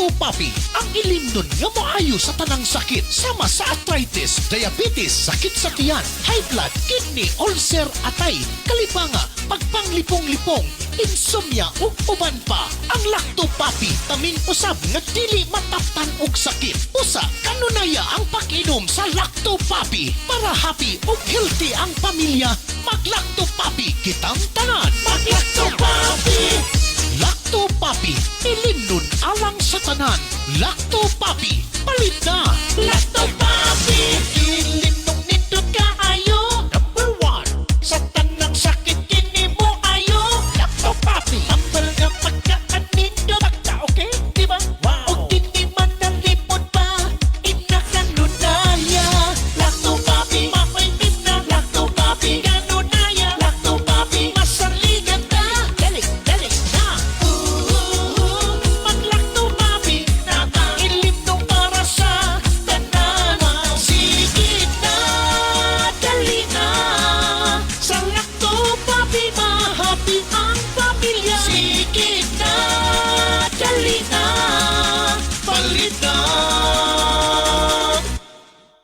Lacto-Papi, ang ilimnon nga moayo sa tanang sakit sama sa arthritis, diabetes, sakit sa tiyan, high blood, kidney, ulcer, atay, kalipanga, pagpanglipong-lipong, insomnia ug uban pa. Ang Lacto-Papi taming usab nga dili mataptan og sakit. Usa kanunaya ang pag-inom sa Lacto-Papi para happy ug healthy ang pamilya. Mag-Lacto-Papi kitang tanan. Mag-Lacto-Papi. Lacto-Papi, ilimnon alang sa tanan. Lacto-Papi, palit na. Lacto-Papi, ilimnon nindot kaayo. Number 1, sa tanang sakit kini mo ayo. Lacto-Papi, ambal nga pagkaan nindot. Pagka okay, diba? Wow. O kini man nalipod pa, inakanunaya. Lacto-Papi, mapaitim na. Lacto-Papi, kanunaya. Lacto-Papi, masaligan ka. Dali na. Mag-Lacto-Papi, ilimnon para sa tanan. Sige na, dali na. Sa Lacto-Papi, mahappy ang pamilya. Sige na, dali na. Palit na.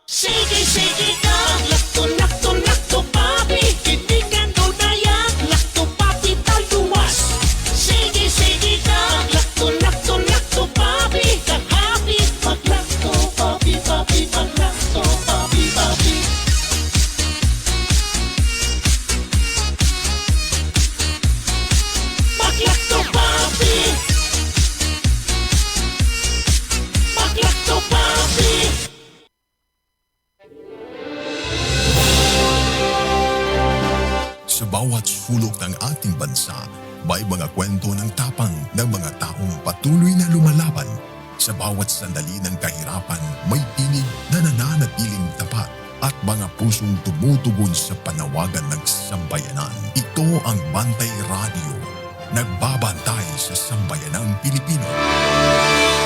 Sige na. Lacto-Papi. Hindi ka nunayan. Lacto-Papi taluwas. Sige na. Lacto-Papi. Kahapi. Mag-Lacto-Papi, papi. Mag-Lacto-Papi, papi. Mag-Lacto-Papi. Mag-Lacto-Papi. Sa bawat sulok ng ating bansa, may mga kwento ng tapang ng mga taong patuloy na lumalaban. Sa bawat sandali ng kahirapan, may tinig na nananatiling tapat at mga pusong tumutugon sa panawagan ng sambayanan. Ito ang Bantay Radio, nagbabantay sa sambayanang Pilipino.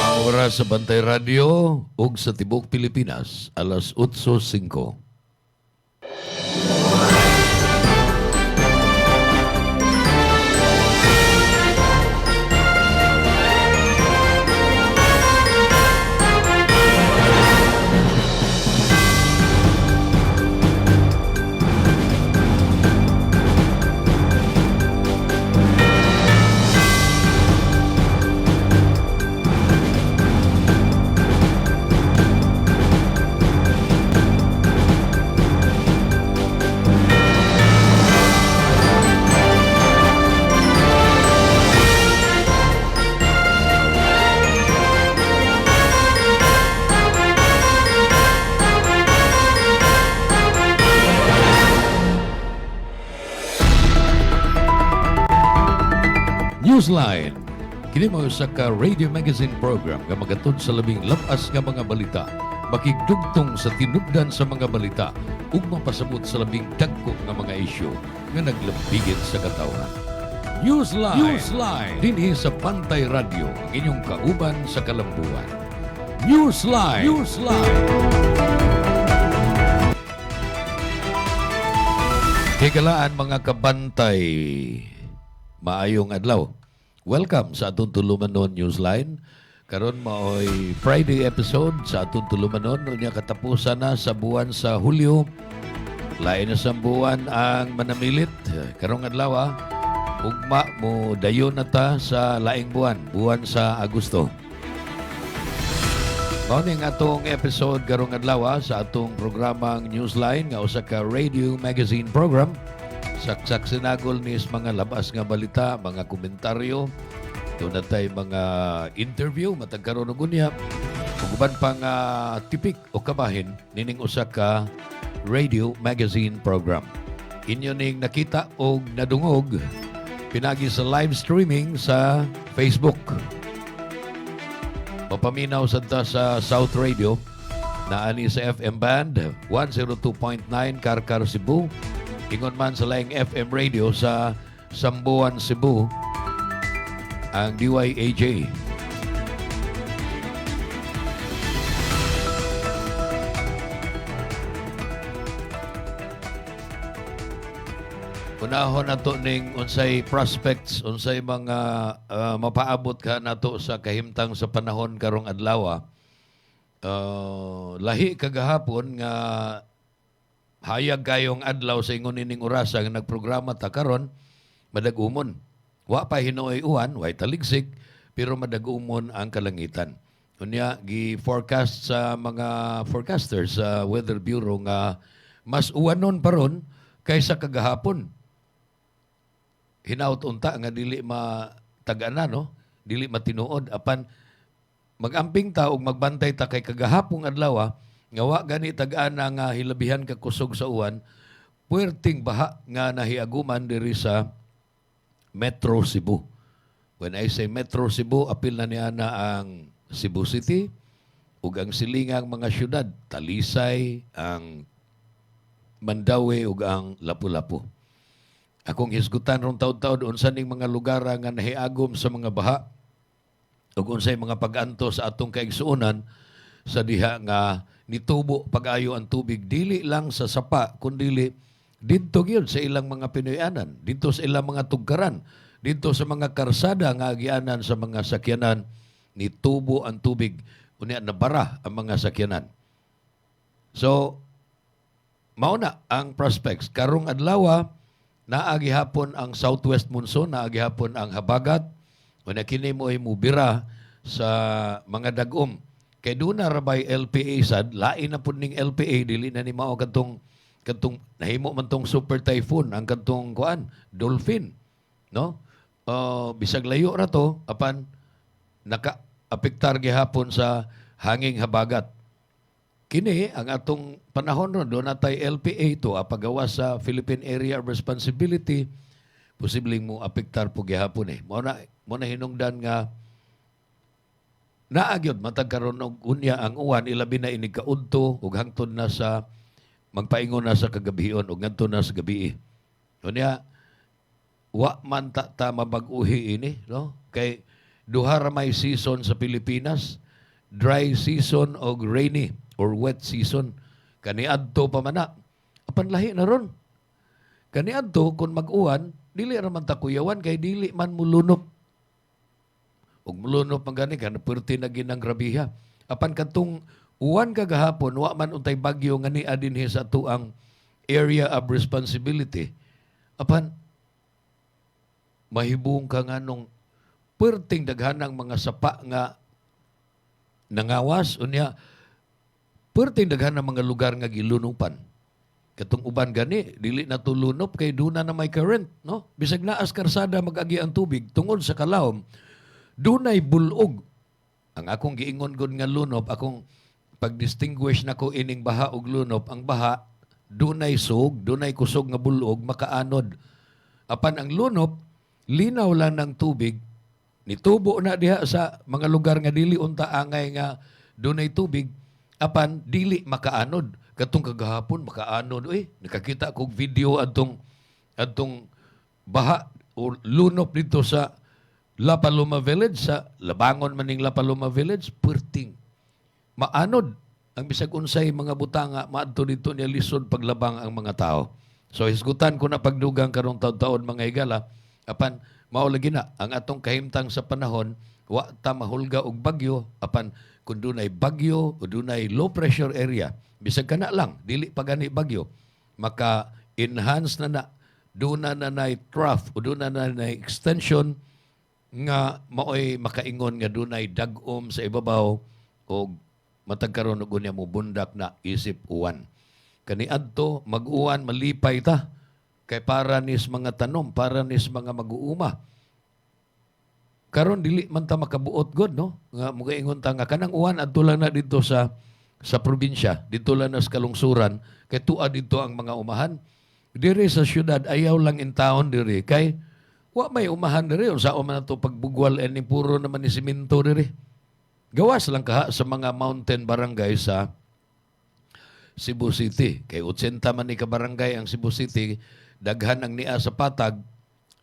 Ang oras sa Bantay Radio ug sa Tibok Pilipinas, alas 8:05. Newsline. Kini mo sa ka radio magazine program nga magatod sa labing lapas nga mga balita, makigdugtong sa tinubdan sa mga balita ug mapasabot sa labing dagko nga mga isyu nga naglambigit sa katawhan. Newsline. Dinhi sa Bantay Radio, ang inyong kauban sa kalambuan. Newsline. Hikalaan mga kabantay, maayong adlaw. Welcome sa atong Tulumanon Newsline. Karon maoy Friday episode sa atong Tulumanon. Unya katapusan na sa buwan sa Hulyo. Lain na sa buwan ang manamilit. Karong adlaw ugma mo dayon na ta sa laing buwan sa Agosto. Mao ning atong episode karong adlaw sa atong programang Newsline nga usa ka radio magazine program. Saksak sinagol ni mga labas nga balita, mga komentaryo, doon na tayo mga interview, matagkaroon ng gunya, uban pang tipik o kabahin, nining usa ka radio magazine program. Inyo ning nakita o nadungog, pinagi sa live streaming sa Facebook. Mapaminaw sa South Radio, naani sa FM band, 102.9 Karkar, Cebu, ingon man sa laing FM radio sa Sambuan, Cebu, ang DYAJ. Unahon nato ning unsay prospects, unsay mga mapaabot ka nato sa kahimtang sa panahon karong adlaw. Lahi kagahapon nga hayag kayong adlaw sa ingon ining orasa nga nagprograma ta karon madagumon. Wa pa hinuoy uwan, way taligsik, pero madagumon ang kalangitan. Unya gi-forecast sa mga forecasters sa Weather Bureau nga mas uwanon pa ron kaysa kagahapon. Hinaut unta nga dili matag-ana, no? Dili matinuod apan magamping ta og magbantay ta kay kagahapong adlaw nga wa gani tag-ana nga hilabihan ka kusog sa uwan, puwerteng baha nga nahiaguman diri sa Metro Cebu. When I say Metro Cebu, apil na niya na ang Cebu City ug ang silingang mga syudad, Talisay, ang Mandaue ug ang Lapu-Lapu. Akong hisgutan rong taud-taud unsa ning mga lugar nga nahiagom sa mga baha ug unsay mga pag-anto sa atong kaigsuonan sa diha nga nitubo pag-ayo ang tubig dili lang sa sapa kundi didto gyud sa ilang mga Pinoyanan, didto sa ilang mga tugkaran, didto sa mga karsada nga agianan sa mga sakyanan nitubo ang tubig unya nabara ang mga sakyanan. So mao na ang prospects karong adlaw. Naagi hapon ang southwest monsoon, naagi hapon ang habagat. Una kini mo ay mubira sa mga dagom. Kay doon na rabay LPA sad, lain na po ning LPA, dili na ni mao katong nahimo man tong super typhoon, ang katong kuan, dolphin. No? Bisag layo ra to, apan naka-apektar gihapon sa hanging habagat. Kini ang atong panahon ron do natay LPA to apagawa sa Philippine Area of Responsibility posibleng mo apektar po gihapon mo na hinungdan nga naagyod matag karon og unya ang uwan ilabi na ini kaudto ug hangtod na sa magpaingon na sa kagabion ug ngadto na sa gabii. Unya wa man ta mabag-uhi ini, no? Kay duha ra may season sa Pilipinas, dry season o rainy or wet season. Kaniadto pa mana. Apan lahi na ron. Kaniadto kung mag-uwan, dili ra man ta kuyawan kay dili man mulunop. Og mulunop man gani kana perti na ginang grabiha. Apan katong uwan kagahapon wa man untay bagyo nga ni adinhi sa tuang area of responsibility. Apan mahibong ka nga nung perting daghanang mga sapa nga nangawas unya perting daghan ng mga lugar nga gilunupan. Katong uban gani, dili na tulunop kay duna na may current, no? Bisag naas karsada mag-agi ang tubig tungod sa kalawom, dunay bulog. Ang akong giingon gud nga lunop, akong pag-distinguish nako ining baha ug lunop, ang baha dunay sug, dunay kusog nga bulog makaanod. Apan ang lunop, linaw lang ng tubig, nitubo na diha sa mga lugar nga dili unta angay nga dunay tubig, apan dili makaanod. Katong kagahapon makaanod. Nakakita kog video adtong baha o lunop dito sa La Paloma Village, sa Labangon maning La Paloma Village, perting maanod ang bisag unsay mga butanga maadto dito niya lisod paglabang ang mga tao. So hisgutan ko na pagdugang karong taon-taon mga higala, apan mao lagi na ang atong kahimtang sa panahon, wa ta mahulga og bagyo, apan kung dunay bagyo o dunay low pressure area, bisag kana lang, dili pa gani bagyo, maka-enhance na duna na trough o duna na extension nga maoy makaingon nga dunay dagom sa ibabaw o matag karon og unya mo bundak na isip uwan. Kaniadto mag-uwan malipay ta kay para nis mga tanom, para nis mga mag-uuma. Karon dili man ta makabuot god, no? Nga mugaingon ta nga kanang uwan adto lang na dito sa probinsya, dito lang na sa kalungsuran, kay tuwa dito ang mga umahan. Diri sa syudad ayaw lang in town diri kay wa may umahan diri unsa man ato pagbugwal ani puro naman ni semento diri. Gawas lang kaha sa mga mountain barangay sa Cebu City. Kay 80 man ni ka barangay ang Cebu City, daghan ang niya sa patag,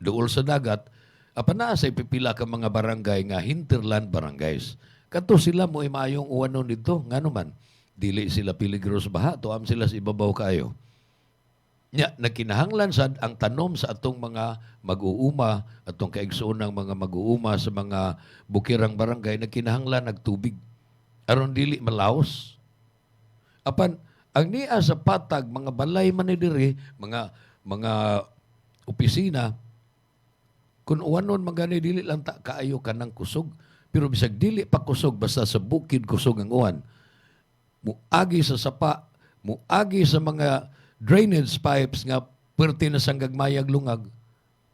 duol sa dagat, apan naa sa pipila ka mga barangay nga hinterland barangays. Kato sila mo imayong uwanon dito, ngano man, dili sila peligro sa baha, tuam sila sa ibabaw kayo. Nya nakinahanglan sad ang tanom sa atong mga mag-uuma, atong kaigsoonang mga mag-uuma sa mga bukirang barangay nakinahanglan nagtubig aron dili malaos. Apan ang niya sa patag mga balay man ni diri, mga opisina kun uwanon magani dili lang ta kaayo kanang kusog, pero bisag dili pa kusog basta sa bukid kusog ang uwan. Muagi sa sapa, muagi sa mga drainage pipes nga perti na sang gagmayag lungag,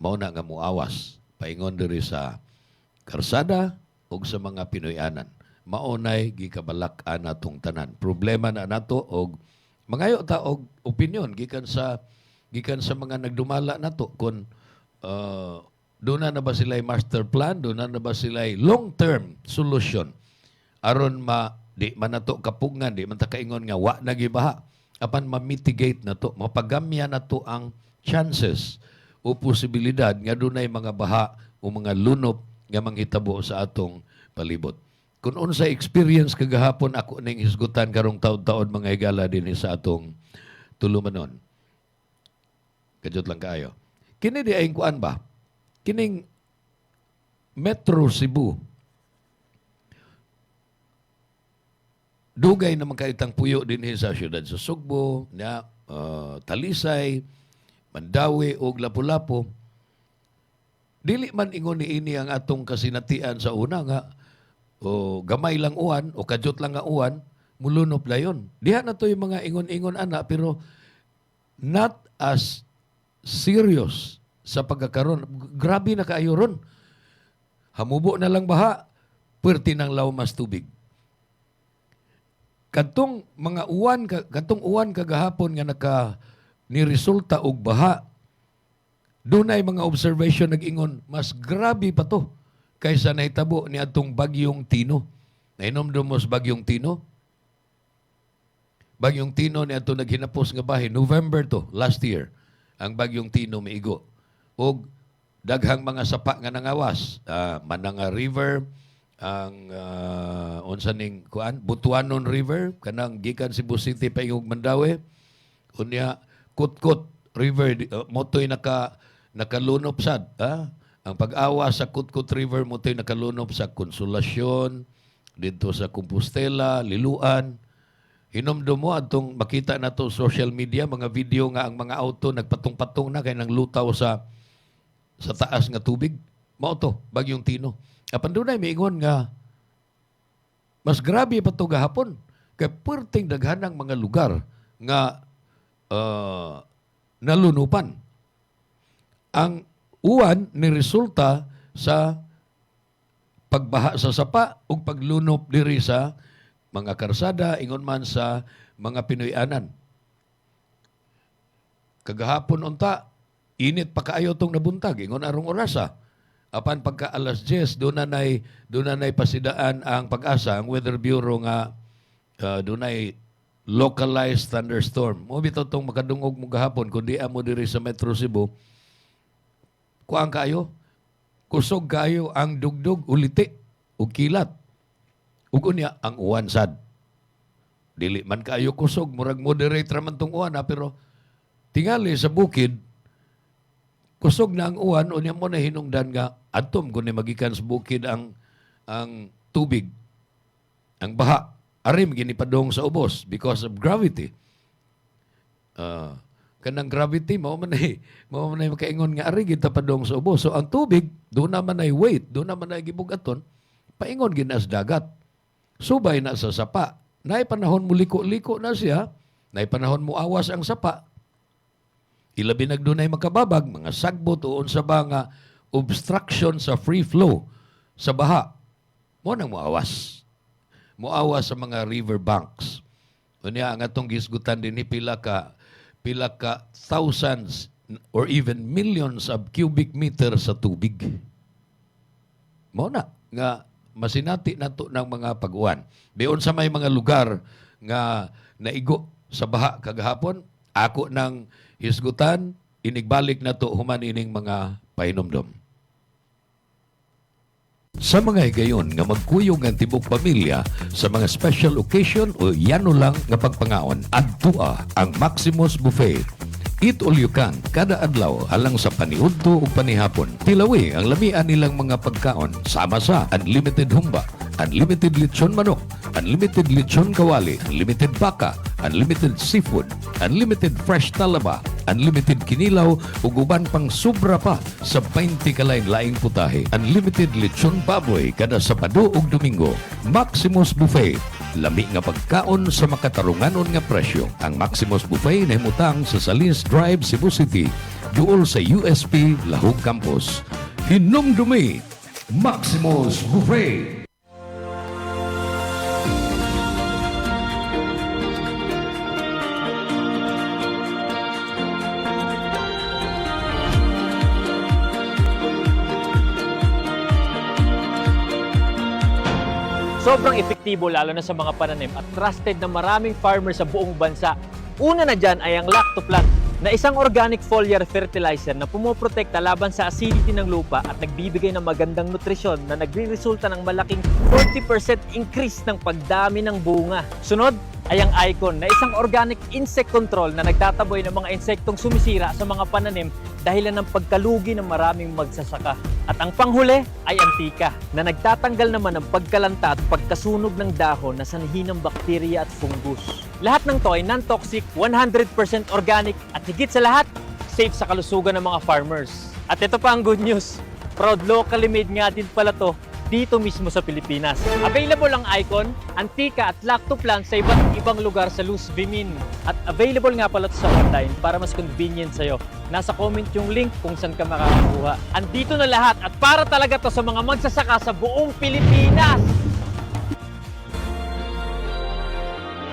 mao na nga muawas paingon diri sa karsada ug sa mga Pinoyanan. Maunay gikabalak-an natong tanan. Problema na nato og mangayo ta og opinion gikan sa mga nagdumala nato kun doon na ba sila'y master plan, doon na ba sila'y long-term solution aron di man nato kapungan, di man ta kaingon nga wa na gibaha, apan ma-mitigate na to, mapagamya na to ang chances o posibilidad nga dunay mga baha o mga lunop nga manghitabo sa atong palibot. Kung unsa experience kagahapon ako ning hisgutan karong taon-taon mga higala din sa atong tulumanon. Kajot lang kaayo. Kini di ay kuan ba? Kining Metro Cebu dugay naman kaitang puyo din sa siyudad sa Sugbo, na Talisay, Mandawi ug Lapu-Lapu. Dili man ingon niini ang atong kasinatian sa una nga o gamay lang uwan o kajot lang nga uwan, mulunop dayon. Diha na to yung mga ingon-ingon ana, pero not as serious sa pagkakaroon. Grabe na kaayo ron. Hamubo na lang baha, perti ng lawmas tubig. Katong mga uwan kagahapon nga niresulta og baha, dunay mga observation nag-ingon mas grabe pa to kaysa nahitabo ni atong bagyong Tino. Nainomdom mo sa bagyong Tino? Bagyong Tino ni ato naghinapos nga bahin November to last year. Ang bagyong Tino miigo og daghang mga sapa nga nangawas, Mananga River, ang unsa ning kuan Butuanon River kanang gikan Cebu City paingog Mandawi, unya Kutkot River motoy nakalunop sad, ang pag-awa sa Kutkot River motoy nakalunop sa Konsolasyon dito sa Compostela, Liluan. Hinomdom mo atong makita nato social media mga video nga ang mga auto nagpatong-patong na kay nang lutaw sa taas nga tubig. Mao to bagyong Tino. Apan dunay miingon nga mas grabe pa to gahapon kay perting daghanang mga lugar nga nalunupan. Ang uwan ni resulta sa pagbaha sa sapa ug paglunop diri sa mga karsada, ingon man sa mga Pinoyanan. Kagahapon unta, init pa kaayo tong nabuntag, ingon arong orasa. Apan pagka alas 10, doon na nay pasidaan ang Pag-asa, ang Weather Bureau nga doon ay localized thunderstorm. Mo bitaw tong makadungog mo gahapon kundi amo diri sa Metro Cebu. Kuang kayo, kusog kayo ang dugdog, uliti, ug kilat. Ug unya ang uwan sad. Dili man kayo kusog, murag moderate raman tong uwan pero tingali sa bukid, kusog na ang uwan, unya mo na hinungdan nga atom kung magikan sa bukid ang tubig, ang baha, arim ginipadong sa ubos because of gravity. Kanang gravity, mao man ay makaingon nga ari kita padong sa ubos. So ang tubig, doon naman ay weight, doon naman ay gibugaton, paingon ginas dagat. Subay na sa sapa. Naay panahon mo liko-liko na siya, naay panahon mo awas ang sapa. Ilabi nagdunay makababag, mga sagbot o unsa ba nga obstruction sa free flow sa baha. Mo nang muawas. Muawas sa mga river banks. Unya ang atong gisgutan din ni pila ka thousands or even millions of cubic meters sa tubig. Mo na nga masinati nato ng mga pag-uwan. Biyon sa may mga lugar nga naigo sa baha kagahapon, ako nang hisgutan, inigbalik na to human ining mga pahinomdom. Sa mga higayon nga magkuyog ang tibok pamilya sa mga special occasion o yano lang nga pagpangaon, adtua ang Maximus Buffet. Eat all you can kada adlaw alang sa paniudto ug panihapon. Tilawi ang lamian nilang mga pagkaon sama sa unlimited humba, unlimited lechon manok, unlimited lechon kawali, unlimited baka, unlimited seafood, unlimited fresh talaba, unlimited kinilaw ug uban pang sobra pa sa 20 kalain-laing putahe. Unlimited lechon baboy kada Sabado ug Domingo. Maximus Buffet. Lami nga pagkaon sa makatarunganon nga presyo. Ang Maximus Buffet nahimutang sa Salins Drive, Cebu City, duol sa USP Lahog Campus. Hinumdumi, Maximus Buffet. Sobrang epektibo lalo na sa mga pananim at trusted na maraming farmers sa buong bansa. Una na dyan ay ang Lactoplan na isang organic foliar fertilizer na pumoprotekta laban sa acidity ng lupa at nagbibigay ng magandang nutrisyon na nagre-resulta ng malaking 40% increase ng pagdami ng bunga. Sunod ay ang Icon na isang organic insect control na nagtataboy ng mga insektong sumisira sa mga pananim dahilan ng pagkalugi ng maraming magsasaka. At ang panghuli ay Antika na nagtatanggal naman ng pagkalanta at pagkasunog ng dahon na sanhi ng bakterya at fungus. Lahat ng to ay non-toxic, 100% organic at higit sa lahat, safe sa kalusugan ng mga farmers. At ito pa ang good news, proud locally made nga din pala to dito mismo sa Pilipinas. Available ang Icon, Antika at Lactoplan sa iba't ibang lugar sa Luz Bimin. At available nga pala ito sa online para mas convenient sa'yo. Nasa comment yung link kung saan ka makakakuha. Andito na lahat at para talaga to sa mga magsasaka sa buong Pilipinas!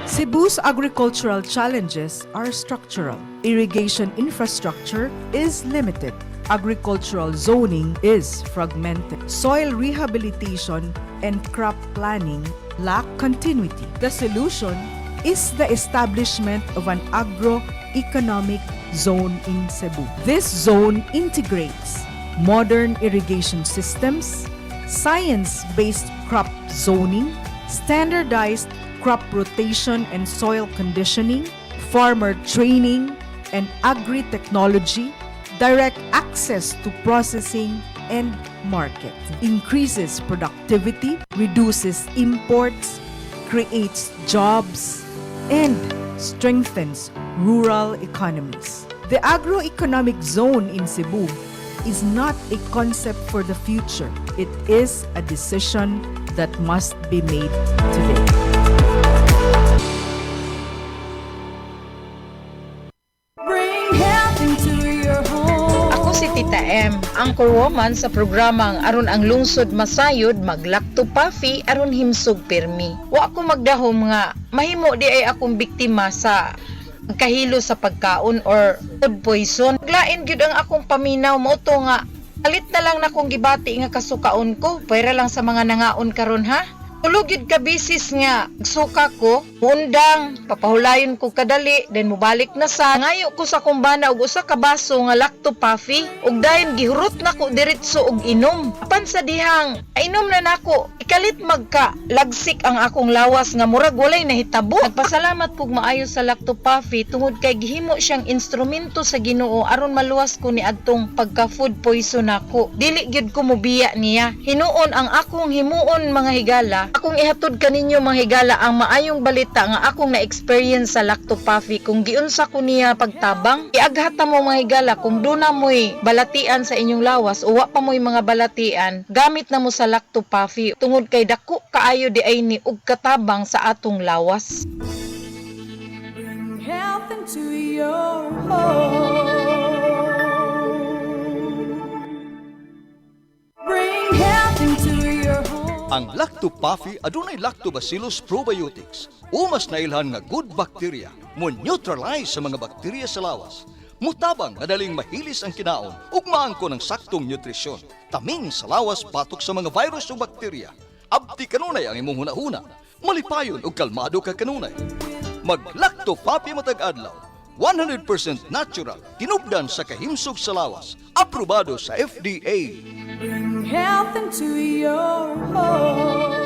Cebu's agricultural challenges are structural. Irrigation infrastructure is limited. Agricultural zoning is fragmented. Soil rehabilitation and crop planning lack continuity. The solution is the establishment of an agro-economic zone in Cebu. This zone integrates modern irrigation systems, science-based crop zoning, standardized crop rotation and soil conditioning, farmer training and agri-technology, direct access to processing and market, increases productivity, reduces imports, creates jobs, and strengthens rural economies. The agroeconomic zone in Cebu is not a concept for the future. It is a decision that must be made today. Si Tita M, anchorwoman sa programang aron ang lungsod masayod maglakto pafi aron himsog pirmi. Wa ako magdahom nga mahimo di ay akong biktima sa kahilo sa pagkaon or food poison. Lain gyud ang akong paminaw mo to nga kalit na lang na kong gibati nga kasukaon ko para lang sa mga nangaon karon ha. Tulog yun ka bisis nga, suka ko, undang, papahulayon ko kadali, then mubalik na sa, ngayo ko sa kumbana og usa ka baso nga lacto puffy, ug dayon gihurot na ko diretso og inom. Apan sa dihang, inom na nako, ikalit magka, lagsik ang akong lawas nga murag walay nahitabo. Nagpasalamat kog maayo sa lacto puffy tungod kay gihimo siyang instrumento sa Ginoo aron maluwas ko ni adtong pagka food poison nako. Dili gyud ko mobiya niya. Hinuon ang akong himuon mga higala. Akong ihatod kaninyo mga higala ang maayong balita nga akong na-experience sa lacto puffy kung giunsa ko niya pagtabang. Iaghata mo mga higala kung duna mo'y balatian sa inyong lawas o wa pa mo'y mga balatian, gamit na mo sa lacto puffy tungod kay dako kaayo di ay ni ug katabang sa atong lawas. Bring health into your home. Bring health into your home. Ang Lacto Puffy adunay Lactobacillus probiotics. Umas na ilhan nga good bacteria mo neutralize sa mga bakterya sa lawas. Mutabang madaling mahilis ang kinaon ug maangko ng saktong nutrisyon. Taming sa lawas batok sa mga virus o bakterya. Abti kanunay ang imong hunahuna. Malipayon ug kalmado ka kanunay. Mag Lacto Puffy matag adlaw. 100% natural, tinubdan sa kahimsog sa lawas, aprobado sa FDA. Bring health into your home.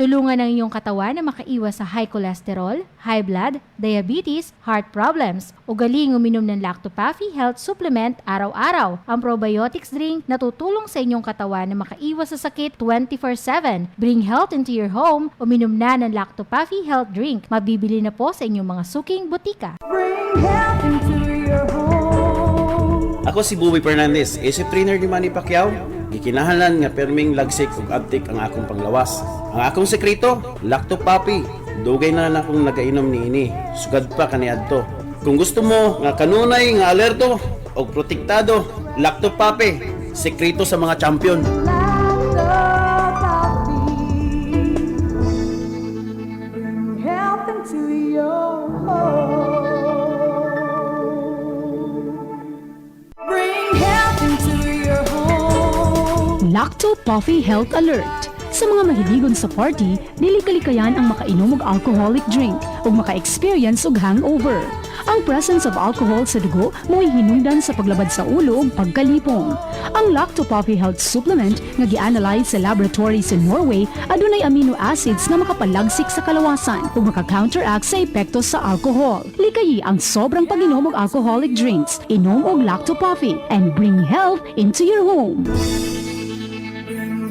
Tulungan ang iyong katawan na makaiwas sa high cholesterol, high blood, diabetes, heart problems. Ugaling uminom ng Lactopafi Health Supplement araw-araw. Ang probiotics drink na tutulong sa inyong katawan na makaiwas sa sakit 24/7. Bring health into your home. Uminom na ng Lactopafi Health Drink. Mabibili na po sa inyong mga suking butika. Ako si Buboy Fernandez, isip trainer ni Manny Pacquiao. Gikinahanglan nga perming lagsik ug abtik ang akong panglawas. Ang akong sekreto, Lactopapi. Dugay na akong nagainom niini. Sugad pa kaniadto. Kung gusto mo nga kanunay nga alerto og protektado, Lactopapi. Sekreto sa mga champion. Lacto Puffy Health Alert. Sa mga mahiligon sa party, dili kalikayan ang makainom og alcoholic drink ug maka-experience og hangover. Ang presence of alcohol sa dugo mo'y hinungdan sa paglabad sa ulo ug pagkalipong. Ang Lacto Puffy Health Supplement nga gi-analyze sa laboratory sa Norway adunay amino acids nga makapalagsik sa kalawasan ug maka-counteract sa epekto sa alcohol. Likayi ang sobrang pag-inom og alcoholic drinks. Inom og Lacto Puffy and bring health into your home.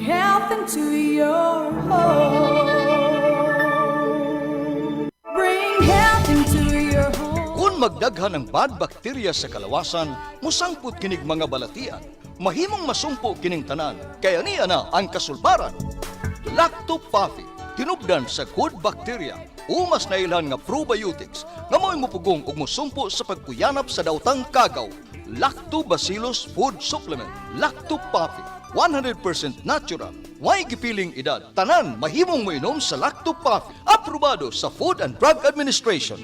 Health into your home. Bring health into your home. Kung magdaghan ng bad bacteria sa kalawasan, musangput kinig mga balatian. Mahimong masumpo kining tanan, kaya niya na ang kasulbaran. Lactopafi, tinubdan sa good bacteria. Umas na ilhan nga probiotics, nga mo'y mupugong ug musumpo sa pagkuyanap sa dautang kagaw. Lactobacillus Food Supplement. Lactopafi, 100% natural. Way gipiling edad. Tanan mahimong moinom sa Lactopafi. Aprobado sa Food and Drug Administration.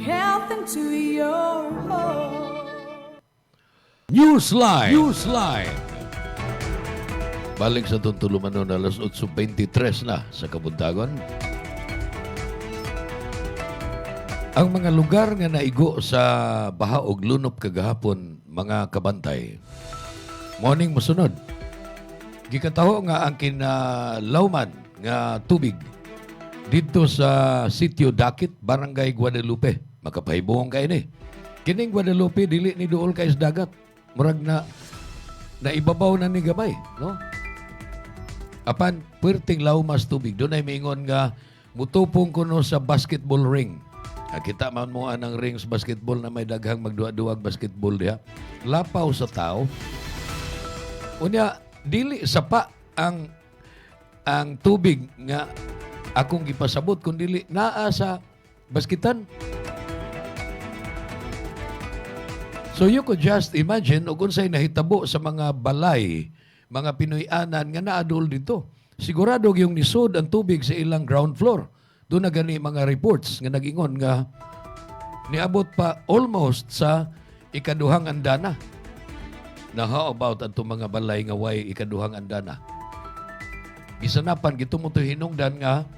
Health into your home. Newsline. Balik sa tuntulumanon na alas 8:23 na sa Kabuntagon. Ang mga lugar nga naigo sa baha og lunop kagahapon, mga kabantay. Morning mosunod. Gikataho nga ang kinalawman nga tubig dito sa Sitio Dakit, Barangay Guadalupe. Makapahibuhong kayo ni. Kining Guadalupe, dili ni duol kayo sa dagat. Murag na ibabaw na ni gamay, no? Apan, puwerteng lawmas tubig. Doon ay maingon nga mutupong kuno sa basketball ring. Kita man mo anang rings basketball na may daghang magduwa-duwag basketball diha. Lapaw sa tao. Unya, dili sapa ang tubig nga akong gipasabot kung dili naa sa basketan. So you could just imagine o kung sa'y nahitabo sa mga balay, mga Pinoy-anan nga naadol dito. Sigurado yung nisod ang tubig sa ilang ground floor. Doon na gani mga reports nga nag-ingon nga niabot pa almost sa ikaduhang andana. Na how about ato mga balay nga way ikaduhang andana? Gisanapan gito mo to hinungdan nga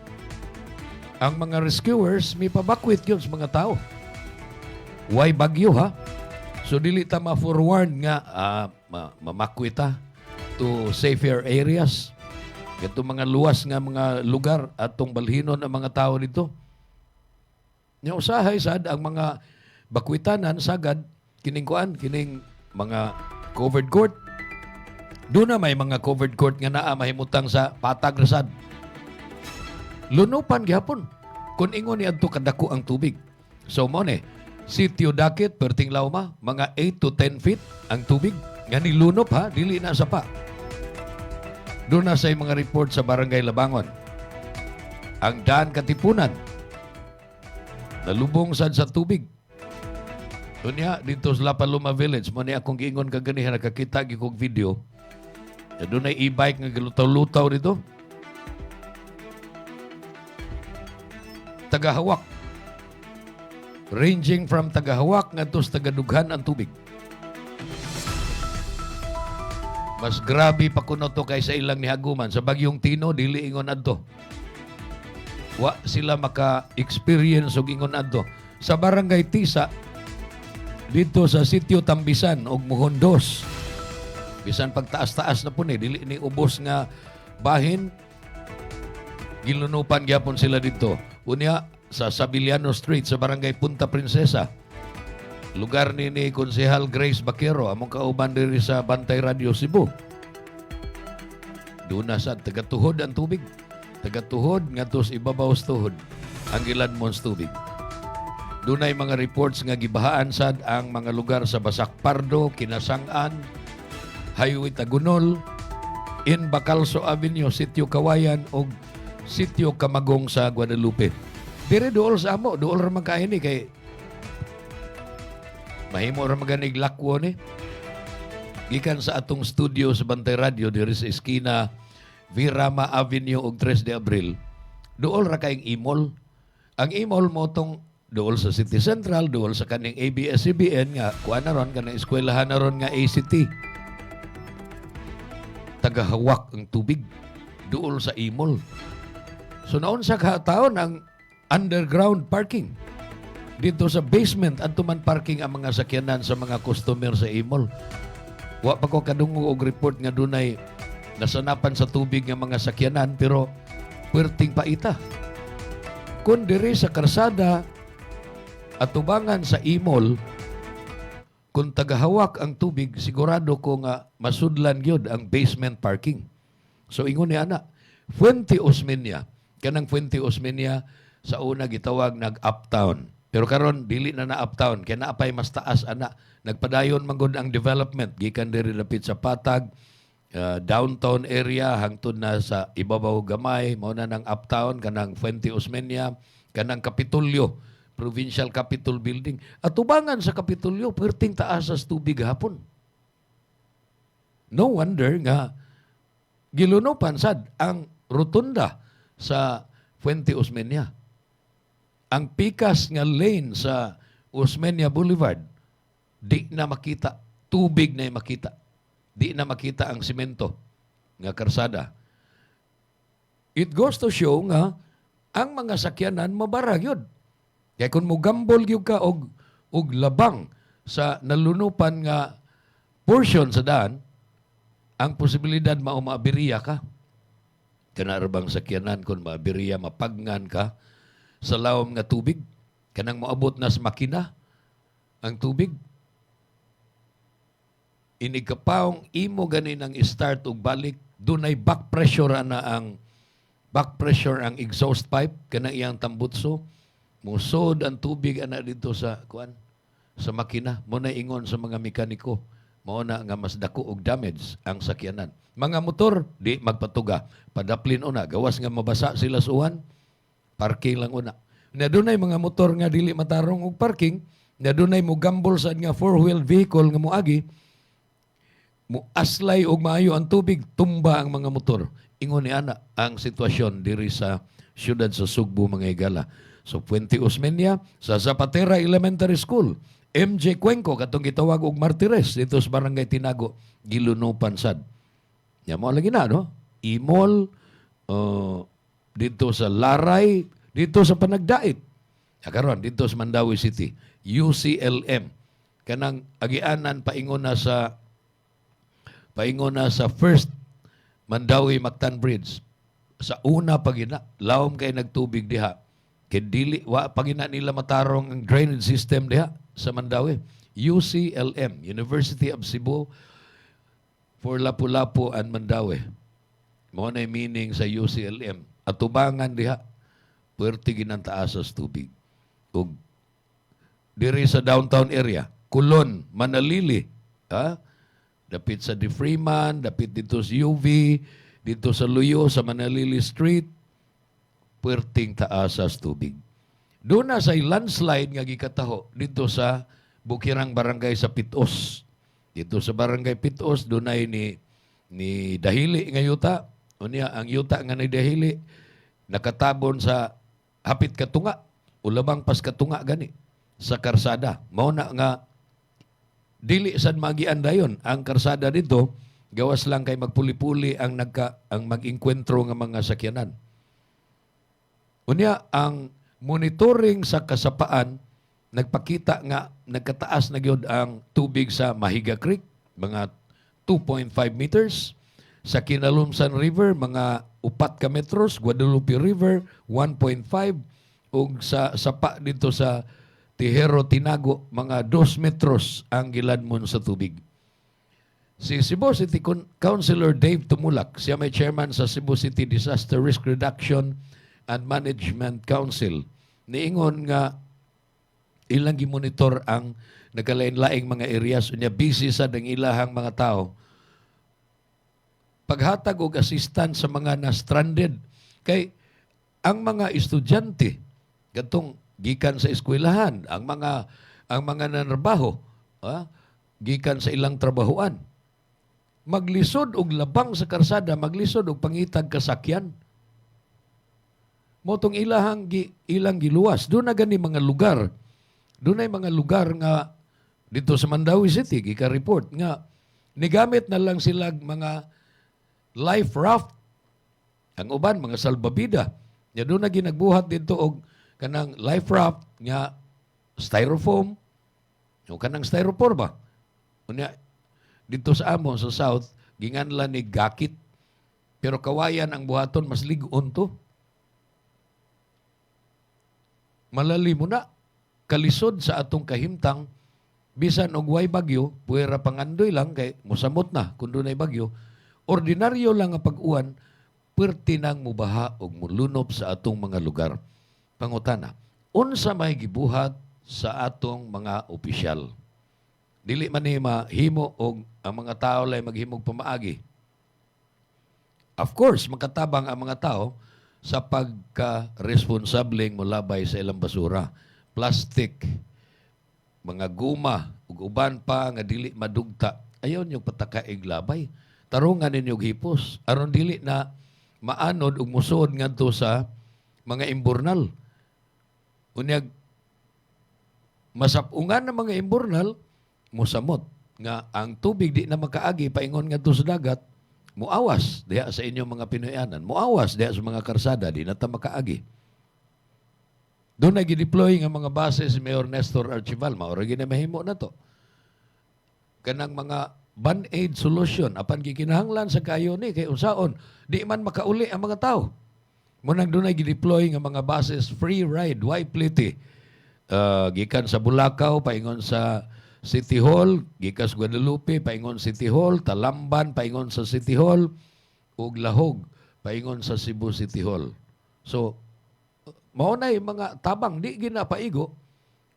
ang mga rescuers may pabakwit yun sa mga tao. Way bagyo ha? So dili ta ma-forward nga mamakwita to safer areas. Ito mga luwas nga mga lugar at tong balhinon ang mga tao dito. Nga usahay sad ang mga bakwitanan sagad kining mga covered court. Doon na may mga covered court nga naa mahimutang sa patag rasad. Lunupan gihapon kung ingon ni adto kadako ang tubig. So mo ni Sitio Dakit, Perting Lauma, mga 8 to 10 feet ang tubig. Nga nilunop ha, dili na sa pa. Doon na sa mga report sa Barangay Labangon. Ang daan Katipunan, nalubong sad sa tubig. Doon dito sa Lapaluma Village, mo ni akong giingon kaganihan, nakakita gikog video. Doon ay e-bike nga galutaw-lutaw dito. Tagahawak. Ranging from Tagahawak nga to sa Tagadughan ang tubig. Mas grabe pa kuno to kaysa ilang nihaguman. Sa Bagyong Tino, dili ingon adto. Wa sila maka-experience og ingon adto. Sa Barangay Tisa, dito sa Sitio Tambisan og Muhondos. Bisan pagtaas-taas na po ni, dili ni ubos nga bahin. Gilunupan gyapon sila dito. Unya sa Sabiliano Street sa Barangay Punta Princesa. Lugar ni Konsehal Grace Baquero among kauban diri sa Bantay Radio Cebu. Doon na sad tagatuhod ang tubig. Tagatuhod ngadto sa ibabaw sa tuhod ang ilan mons tubig. Doon ay mga reports nga gibahaan sad ang mga lugar sa Basak Pardo, Kinasangan, Highway Tagunol, in Bacalso Avenue, Sitio Kawayan o Sitio Kamagong sa Guadalupe. Dire dool sa amo, dool ra magkaini kay mahimo ra maganig lakwo ni. Gikan sa atong studio sa Bantay Radio diri sa eskina Virama Avenue ug 3 de Abril. Dool ra kaayong imol. Ang imol mo tong dool sa City Central, dool sa kaning ABS-CBN nga kuan na ron kanang eskwelahan na ron nga ACT. Tagahawak ang tubig dool sa imol. So naon sa taon ang underground parking dito sa basement at tuman parking ang mga sakyanan sa mga customer sa imol. Wa pa ko kadungog og report nga dunay nasanapan sa tubig nga mga sakyanan pero puwerteng paita. Kung diri sa karsada at tubangan sa imol, kung tagahawak ang tubig, sigurado ko nga masudlan gyud ang basement parking. So ingon ni ana, Fuente Osmeña, kanang Fuente Osmeña sa una gitawag nag-uptown. Pero karon dili na uptown, kaya naapay mas taas ana. Nagpadayon man gud ang development gikan diri lapit sa Patag, downtown area hangtod na sa ibabaw gamay, mao na nang uptown kanang Fuente Osmeña, kanang Kapitolyo, Provincial Capitol Building. At tubangan sa Kapitolyo, perting taas sa tubig hapon. No wonder nga gilunupan sad ang rotunda sa Fuente Osmeña. Ang pikas nga lane sa Osmeña Boulevard, di na makita. Tubig na makita. Di na makita ang simento nga karsada. It goes to show nga ang mga sakyanan mabara yun. Kaya kung mugambol gyud ka og labang sa nalunupan nga portion sa daan, ang posibilidad maabiriya ka. Kanarabang sakyanan kung maabiriya, mapagngan ka sa lawom nga tubig, kanang moabot na sa makina ang tubig. Inikapaong imo ganin ang start ug balik, dunay back pressure ang exhaust pipe kanang iyang tambutso. Musod ang tubig ana dito sa sa makina. Mo na ingon sa mga mekaniko, mao na nga mas dako og damage ang sakyanan. Mga motor di magpatuga, padaplin una, gawas nga mabasa sila sa uwan, parking lang una. Na dunay mga motor nga dili matarong og parking, na dunay mo gambol sa nga four-wheel vehicle nga moagi, mo aslay og maayo ang tubig, tumba ang mga motor. Ingon ni ana ang sitwasyon diri sa siyudad sa Sugbo, mga higala. So Fuente Osmeña, sa Zapatera Elementary School, MJ Cuenco, katong gitawag og Martires, dito sa Barangay Tinago, gilunupan sad. Ya mo lagi na, no? Imol, dito sa Laray, dito sa Panagdait. Karon dito sa Mandawi City, UCLM. Kanang agianan paingon na sa First Mandawi Mactan Bridge. Sa una pagina, lawom kay nagtubig diha. Kay dili wa pagina nila matarong ang drainage system diha sa Mandawi. UCLM, University of Cebu for Lapu-Lapu and Mandawi. Mao na meaning sa UCLM. At tubangan diha, puwerte ginantaas sa tubig. Ug diri sa downtown area, Kulon, Manalili, dapit sa De Freeman, dapit dito sa UV, dito sa Luyo, sa Manalili Street, puwerteng taas sa tubig. Doon na sa landslide nga gikataho dito sa Bukirang Barangay sa Pitos. Dito sa Barangay Pitos, doon ay ni Dahili nga yuta. Unya, ang yuta nga ni Dahili, nakatabon sa hapit katunga, ulabang pas katunga gani, sa karsada. Mao na nga, dili sad magiandayon ang karsada dito, gawas lang kay magpuli-puli ang mag-inkwentro nga mga sakyanan. Unya, ang monitoring sa kasapaan, nagpakita nga nagkataas na gyud ang tubig sa Mahiga Creek, mga 2.5 meters. Sa Kinalumsan River, mga 4 ka metros. Guadalupe River, 1.5. Ug sa sapa dito sa Tihero, Tinago, mga 2 metros ang giladmon sa tubig. Si Cebu City Councilor Dave Tumulak, siya may chairman sa Cebu City Disaster Risk Reduction and Management Council, niingon nga ilang gimonitor ang nagkalain-laing mga areas unya busy sa dang ilahang mga tao paghatag og assistance sa mga na-stranded. Kay ang mga estudyante katong gikan sa eskwelahan, ang mga nanarbaho, gikan sa ilang trabahuan, maglisod og labang sa karsada, maglisod og pangitag kasakyan. Motong ilang giluwas. Doon na gani mga lugar. Doon ay mga lugar nga dito sa Mandawi City, gika-report nga nigamit na lang sila mga life raft. Ang uban, mga salbabida. Ya doon na ginagbuhat dito og kanang life raft nga styrofoam. O kanang styrofoam ba? Unya, dito sa amon, sa South, ginganlan ni gakit. Pero kawayan ang buhaton, mas ligon to. Malalim mo na. Kalisod sa atong kahimtang, bisan og way bagyo, puwera pangandoy lang, kay musamot na kung doon ay bagyo, ordinaryo lang ang pag-uwan, pwerte nang mubaha o mulunop sa atong mga lugar. Pangutana, unsa may gibuhat sa atong mga opisyal? Dili man ni mahimo og ang mga tao lay maghimog pamaagi. Of course, makatabang ang mga tao sa pagka-responsableng mulabay sa ilang basura. Plastic, mga guma, ug uban pa nga dili madugta. Ayaw niyong patakaig labay. Tarungan ninyong hipos. Aron dili na maanod ug musuod ngadto sa mga imburnal. Unyag, masapungan ng mga imburnal, musamot nga ang tubig di na makaagi paingon ngadto sa dagat, muawas diha sa inyong mga Pinoyanan, muawas diha sa mga karsada, di na ta makaagi. Doon na gideploy nga mga base si Mayor Nestor Archival, maura ginamahimo na to. Kanang mga band-aid solution, apan gikinahanglan sa kayo ni, kay unsaon, di man makauli ang mga tao. Munang doon na gideploy nga mga bases free ride, Waipliti, gikan sa Bulacau, paingon sa City Hall, gikas Guadalupe, paingon City Hall, Talamban, paingon sa City Hall, ug Lahog, paingon sa Cebu City Hall. So, maunay mga tabang, di ginapaigo,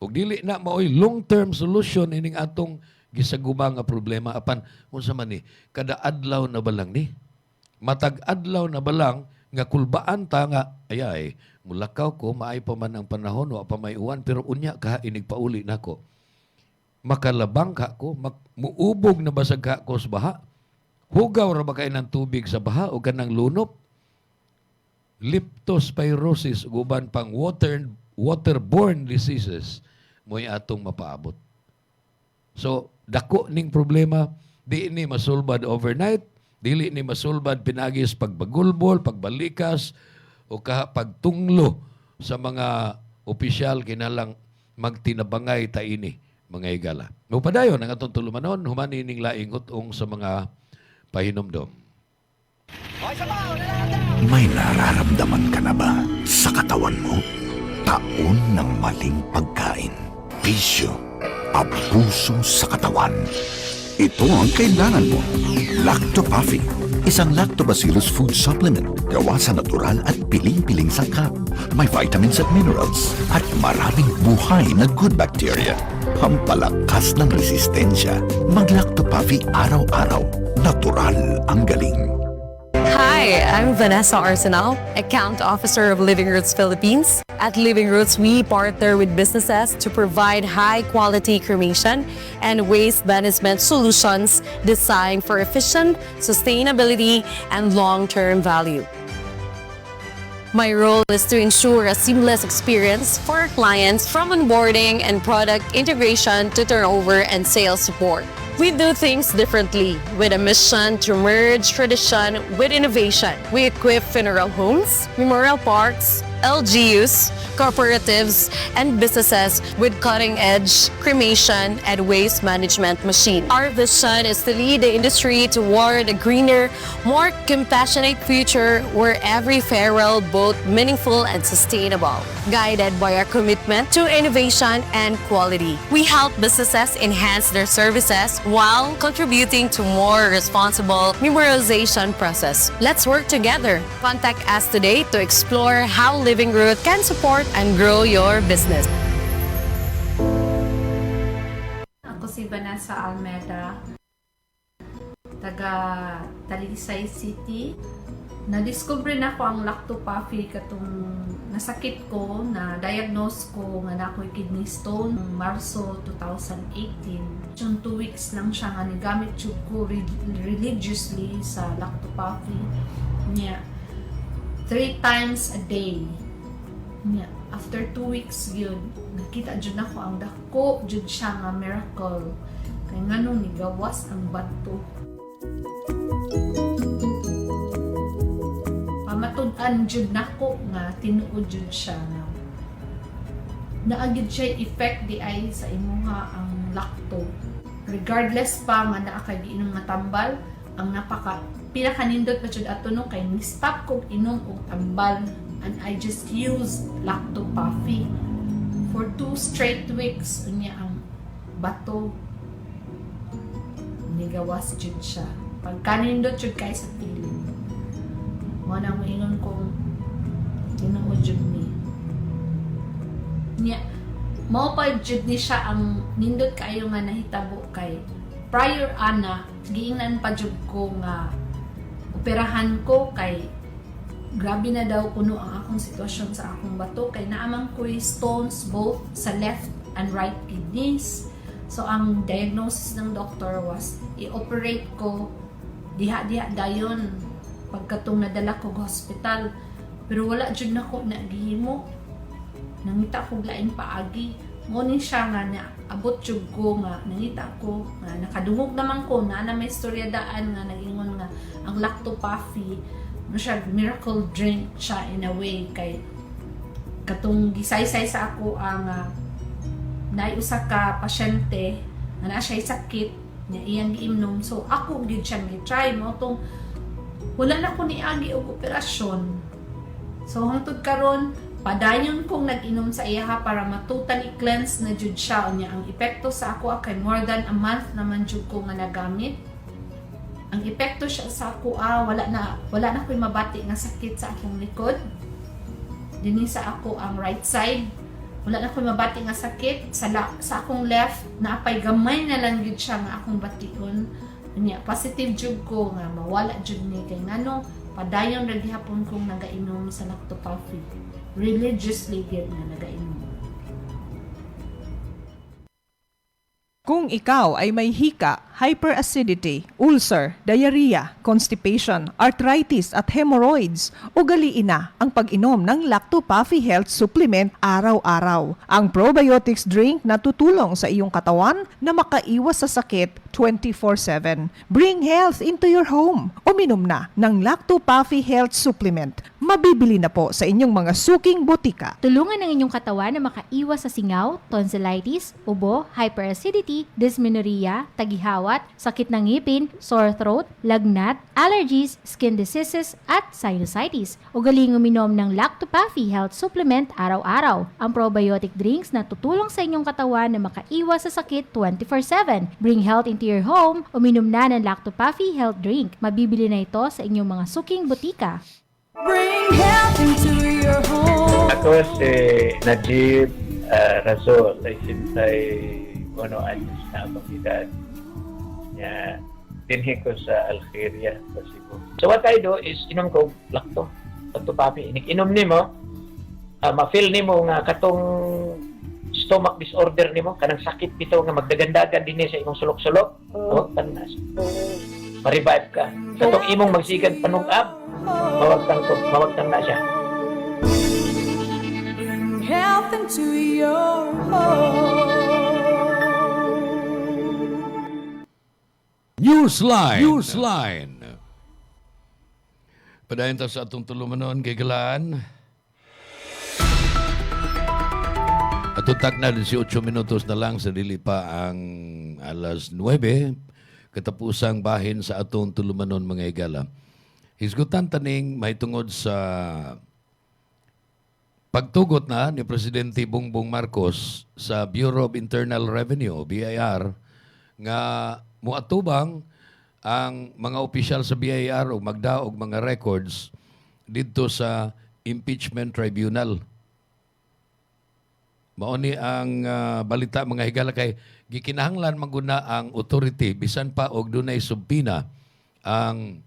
ug dili na maoy long-term solution ining atong gisagubang nga problema. Apan, unsa man ni, kada adlaw na balang ni, matag adlaw na balang, nga kulbaan ta nga, ayay, mulakaw ko, maay pa man ang panahon, wa pa may uwan, pero unya ka, inig pauli na ko. Makalabang ka ko, muubog na basag ka ko sa baha, hugaw ra ba kayo ng tubig sa baha, o kanang lunop, leptospirosis, guban pang waterborne diseases, mo'y atong mapaabot. So, dako ning problema, di ni masulbad overnight, dili ni masulbad pinagis pagbagulbol, pagbalikas, o pagtunglo sa mga opisyal kinalang magtinabangay ta ini, mga igala. Mupadayon ang atong tulumanon, humani ning laing utong sa mga pahinomdom. May nararamdaman ka na ba sa katawan mo? Taon ng maling pagkain, bisyo, abuso sa katawan. Ito ang kailangan mo. Lactopafi, isang lactobacillus food supplement gawa sa natural at piling-piling sangkap. May vitamins at minerals at maraming buhay na good bacteria. Pampalakas ng resistensya. Mag-Lactopafi araw-araw. Natural ang galing. Hi, I'm Vanessa Arsenal, Account Officer of Living Roots Philippines. At Living Roots, we partner with businesses to provide high-quality cremation and waste management solutions designed for efficient sustainability and long-term value. My role is to ensure a seamless experience for our clients from onboarding and product integration to turnover and sales support. We do things differently with a mission to merge tradition with innovation. We equip funeral homes, memorial parks, LGUs, cooperatives, and businesses with cutting-edge cremation and waste management machine. Our vision is to lead the industry toward a greener, more compassionate future where every farewell both meaningful and sustainable, guided by our commitment to innovation and quality. We help businesses enhance their services while contributing to more responsible memorialization process. Let's work together. Contact us today to explore how Living Root can support and grow your business. Ako si Vanessa Almeda, taga Talisay City. Na-discover na ko ang lactopathy katong nasakit ko, na diagnose ko nga na ako'y kidney stone noong Marso 2018. Yung 2 weeks lang siya nga nigamit siya ko religiously sa lactopathy niya 3 times a day niya. After 2 weeks yun, nakita jud nako ang dako jud siya nga miracle kay nganong nigawas ang bato. Pamatud-an jud nako nga tinuod jud siya na naagid siya effect di ay sa imuha ang lacto. Regardless pa nga naa kay giinom nga tambal, ang pinakanindot pa jud ato no kay ni-stop kog inom og tambal and I just used lactopathy for 2 straight weeks. Unya ang bato nigawas jud siya. Pagkanindot jud kay sa piling. Mo nang moingon kong tinuod jud ni. Nya mao pa jud ni siya ang nindot kayo nga nahitabo kay prior ana giingnan pa jud ko nga operahan ko kay grabe na daw kuno ang akong sitwasyon sa akong bato kay naamang ko'y stones both sa left and right kidneys. So ang diagnosis ng doctor was i-operate ko diha-diha dayon pagkatong nadala ko sa hospital, pero wala jud nako na gihimo. Nangita ko lain paagi. Ngunit siya nga na abot jud ko nga nangita ko nga nakadungog naman ko na may istoryadaan nga nagingon nga ang lactopathy no siya miracle drink siya in a way kay katong gisaysay sa ako ang naiusa ka pasyente nga na siya sakit nga iyang giimnom, so ako gid siyang gi-try mo tong wala na ko niagi og operasyon. So hangtod karon padayon kong nag-inom sa iyaha para matotally cleanse na jud siya. Unya ang epekto sa ako kay more than a month naman jud ko nga nagamit. Ang epekto siya sa ako wala na ko'y mabati nga sakit sa akong likod. Dinhi sa ako ang right side. Wala na ko'y mabati nga sakit sa akong left, naapay gamay na lang jud siya nga akong bation. Unya positive jud ko nga mawala jud ni kay ngano padayon ra gihapon kong nagainom sa lactopathy. Religiously gid na nagainom. Kung ikaw ay may hika, hyperacidity, ulcer, diarrhea, constipation, arthritis at hemorrhoids, ugaliin na ang pag-inom ng Lactopathy Health Supplement araw-araw. Ang probiotics drink na tutulong sa iyong katawan na makaiwas sa sakit 24/7. Bring health into your home. Uminom na ng Lactopathy Health Supplement. Mabibili na po sa inyong mga suking botika. Tulungan ang inyong katawan na makaiwas sa singaw, tonsillitis, ubo, hyperacidity, dysmenorrhea, tagihawat, sakit ng ngipin, sore throat, lagnat, allergies, skin diseases, at sinusitis. Ugaling uminom ng Lactopathy Health Supplement araw-araw. Ang probiotic drinks na tutulong sa inyong katawan na makaiwas sa sakit 24/7. Bring health into your home. Uminom na ng Lactopathy Health Drink. Mabibili na ito sa inyong mga suking botika. Bring health into your home. Ako si Najib Razol, ay 51 anyos na akong edad. Dinhi ko sa Algeria, sa Cebu. So what I do is inom ko lactopathy. Inom nimo, ma-feel nimo nga katong stomach disorder nimo, kanang sakit bitaw nga magdagandagan dinhi sa imong sulok-sulok. Tanas. Ma-revive ka. Katong imong magsigan panungab, mawagtang na siya. Bring health into your home. Newsline. Padayon ta sa atong tulumanon kay Galaan. Tutak na 18 minutos na lang sa dili pa ang alas 9 katapusang bahin sa atong tulumanon mga igala. Hisgutan taning may tungod sa pagtugot na ni Presidente Bongbong Marcos sa Bureau of Internal Revenue, BIR, nga muatubang ang mga opisyal sa BIR o magdaog mga records dito sa impeachment tribunal. Mauni ang balita mga higala kay gikinahanglan maguna ang authority bisan pa og dunay subpina ang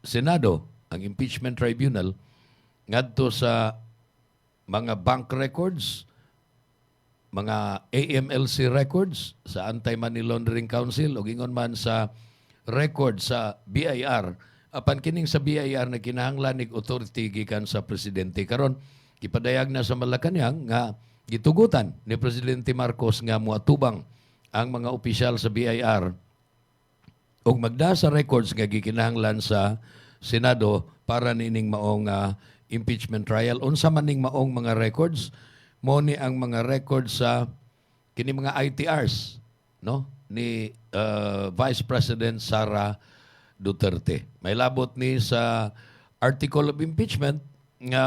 Senado, ang impeachment tribunal ngadto sa mga bank records, mga AMLC records sa Anti-Money Laundering Council ug ingon man sa record sa BIR apan kining sa BIR na kinahanglan nig authority gikan sa presidente karon ipadayag na sa Malacañang nga gitugutan ni Presidente Marcos nga muatubang ang mga opisyal sa BIR ug magda sa records nga gikinahanglan sa Senado para nining maong impeachment trial. Unsa man ning maong mga records mo ni ang mga records sa kini mga ITRs no ni Vice President Sara Duterte. May labot ni sa article of impeachment nga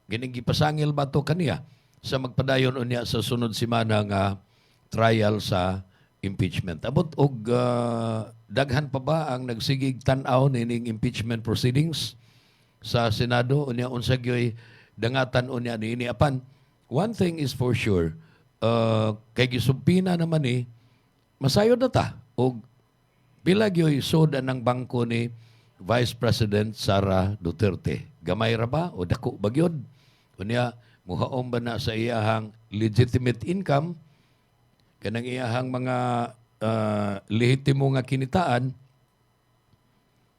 gining gipasangil ba to kaniya sa magpadayon unya sa sunod semana nga trial sa impeachment. Abot og daghan pa ba ang nagsigig tan-aw nining impeachment proceedings sa Senado unya unsa gyoy dangatan unya niini apan one thing is for sure kay gisubpina naman ni masayod na ta og pila gyoy soda ng bangko ni Vice President Sara Duterte. Gamay ra ba o dako ba gyud? Unya, muhaom ba na sa iyahang legitimate income, kanang iyahang mga lehitimo nga kinitaan,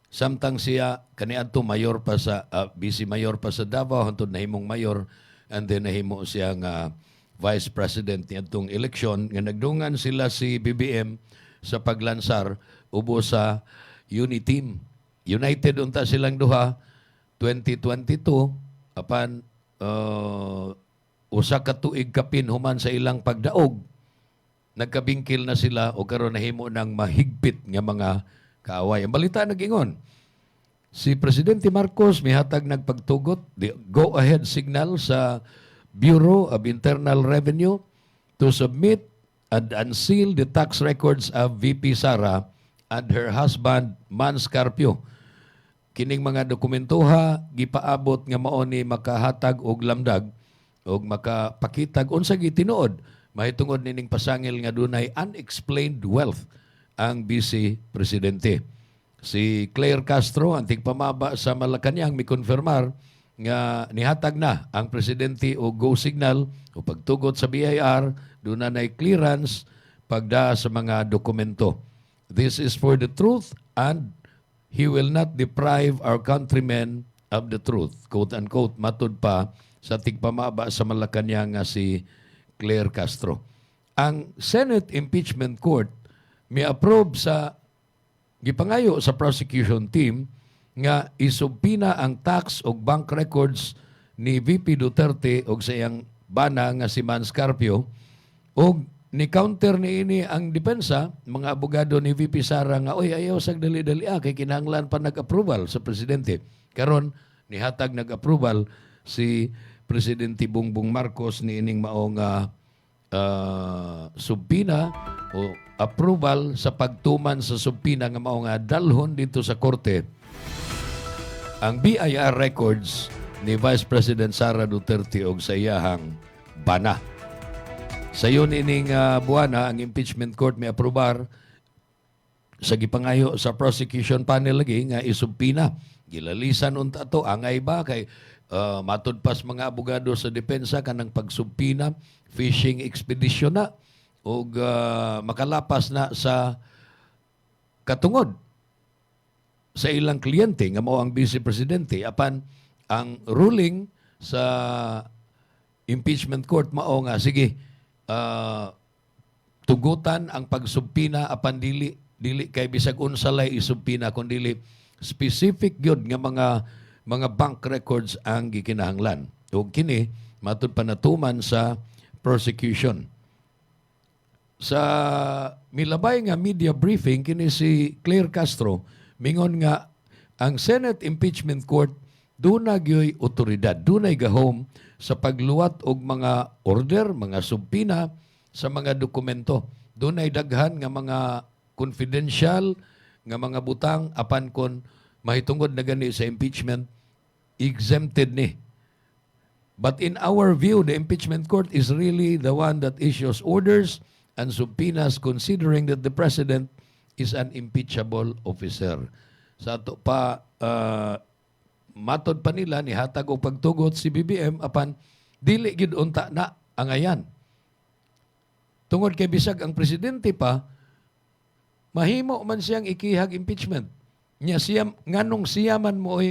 samtang siya kaniadto mayor pa sa, vice mayor pa sa Davao, hantod nahimong mayor, and then nahimo siya nga vice president niadtong eleksyon, nga nagdungan sila si BBM sa paglansar, ubo sa Uniteam. United unta silang duha, 2022, apan usa ka tuig kapin human sa ilang pagdaog nagkabingkil na sila o karon nahimo ng mahigpit nga mga kaaway. Ang balita nagingon si Presidente Marcos mihatag nagpagtugot the go ahead signal sa Bureau of Internal Revenue to submit and unseal the tax records of VP Sara and her husband Mans Carpio. Kining mga dokumentoha gipaabot nga mao ni makahatag og lamdag og makapakitag unsa gitinuod mahitungod nining pasangil nga dunay unexplained wealth ang vice presidente. Si Claire Castro anting pamaba sa Malacañang mikonfirmar nga nihatag na ang presidente og go signal o pagtugot sa BIR dunay clearance pagda sa mga dokumento. This is for the truth and he will not deprive our countrymen of the truth. Quote-unquote, matud pa sa tigpamaba sa Malacañang nga si Claire Castro. Ang Senate Impeachment Court may approve sa gipangayo sa prosecution team nga isubpina ang tax o bank records ni VP Duterte o sa iyang bana nga si Mans Carpio o ni counter ni ini ang depensa, mga abogado ni VP Sara nga, oy, ayaw sag dali-dali kay kinahanglan pa nag-approval sa presidente. Karon nihatag nag-approval si Presidente Bongbong Marcos ni ining maong subpina o approval sa pagtuman sa subpina nga maong dalhon dito sa korte ang BIR records ni Vice President Sara Duterte og sa iyahang bana. Sa yun ining buwana, ang impeachment court may aprobar sa gipangayo sa prosecution panel lagi nga isubpina. Gilalisan unta to, angay ba kay matud pas mga abogado sa depensa kanang pagsubpina, fishing expedition na o makalapas na sa katungod sa ilang kliyente nga mao ang vice presidente apan ang ruling sa impeachment court mao nga sige tugutan ang pagsubpina apan dili kay bisag unsa lay isubpina kun dili specific gyud nga mga mga bank records ang gikinahanglan. O kini matud panatuman sa prosecution. Sa milabay nga media briefing kini si Claire Castro mingon nga ang Senate Impeachment Court dunay gyoy otoridad, dunay gahom sa pagluwat og mga order, mga subpina sa mga dokumento. Dunay daghan nga mga confidential nga mga butang apan kon mahitungod na gani sa impeachment exempted ni. But in our view, the impeachment court is really the one that issues orders and subpoenas considering that the president is an impeachable officer. Sa ato pa matod pa nila ni hatag og pagtugot si BBM apan dili gid unta na angayan. Tungod kay bisag ang presidente pa mahimo man siyang ikihag impeachment. Nya siya nganong siya man mo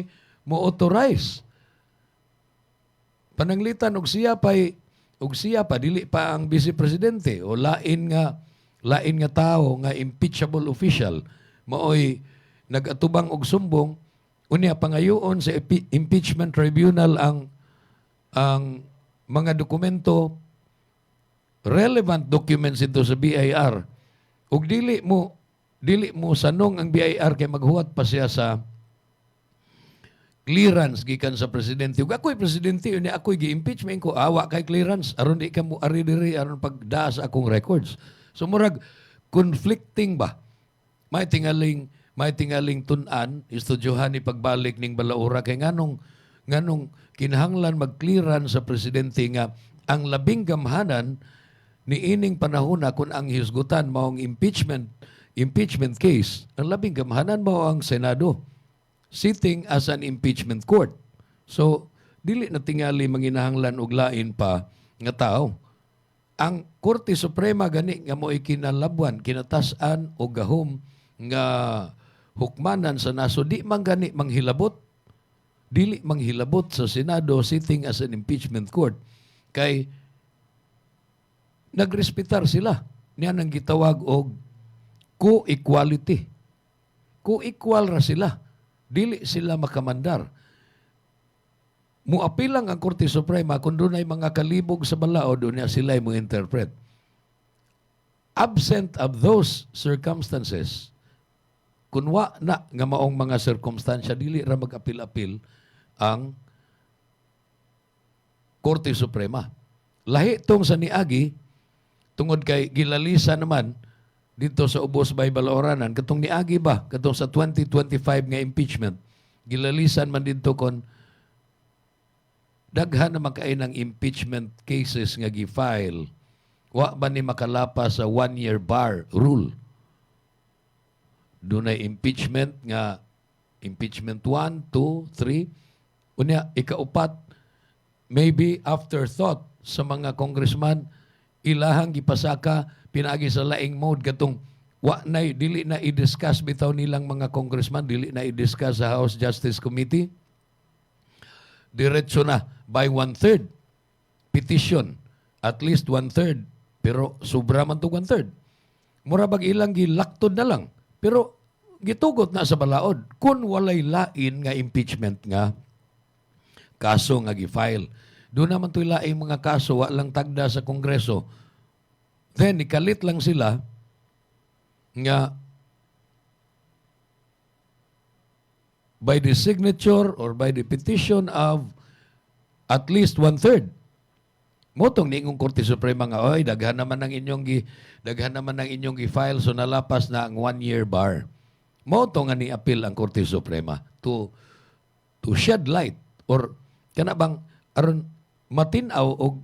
authorize. Pananglitan og siya pa dili pa ang vice presidente o lain nga tao nga impeachable official maoy nagatubang og sumbong unya pangayoon sa impeachment tribunal ang mga dokumento relevant documents ito sa BIR ug dili mo sanong ang BIR kay maghuwat pa siya sa clearance gikan sa presidente. Ug ako'y presidente unya ako'y gi-impeachment ko awa kay clearance aron di ka mo ari diri aron pagdaa sa akong records. So murag conflicting ba? May tingaling tun-an istudyohan ni pagbalik ning balaura kay nganong kinahanglan mag-clearance sa presidente nga ang labing gamhanan ni ining panahon kung ang hisgutan maong impeachment case, ang labing gamhanan mao ang Senado sitting as an impeachment court. So, dili na tingali manginahanglan og lain pa nga tao. Ang Korte Suprema gani nga mo'y kinalabwan, kinatasan o gahom nga hukmanan sa naso, di man gani manghilabot. Dili manghilabot sa Senado sitting as an impeachment court. Kay nagrespetar sila. Niya nang gitawag og co-equality. Co-equal ra sila. Dili sila makamandar. Muapil lang ang Korte Suprema kung doon ay mga kalibog sa balaod, doon niya sila mo interpret. Absent of those circumstances, kung wa na nga maong mga circumstansya, dili ra mag-apil-apil ang Korte Suprema. Lahi tong sa niagi, tungod kay gilalisa naman, dito sa Ubos Bay Balaoranan, katong niagi ba, katong sa 2025 nga impeachment, gilalisan man dito kon daghan naman kaay ng impeachment cases nga gi-file, wa ba ni makalapa sa 1-year bar rule. Dunay impeachment nga, impeachment 1, 2, 3, unya, ikaupat, maybe afterthought sa mga congressman, ilahang gipasaka, pinagi sa laing mode katong dili na i-discuss bitaw nilang mga congressman, dili na i-discuss sa House Justice Committee. Diretso na by 1/3 petition, at least 1/3, pero sobra man to 1/3. Mura bag ilang gilaktod na lang, pero gitugot na sa balaod kun walay lain nga impeachment nga kaso nga gi-file. Doon naman to laing mga kaso wa lang tagda sa Kongreso. Then, ikalit lang sila nga by the signature or by the petition of at least 1/3. Motong niingong Korte Suprema nga, oy, daghan naman ng inyong gi-file so nalapas na ang 1-year bar. Motong nga ni-appeal ang Korte Suprema to shed light or kana bang aron matinaw og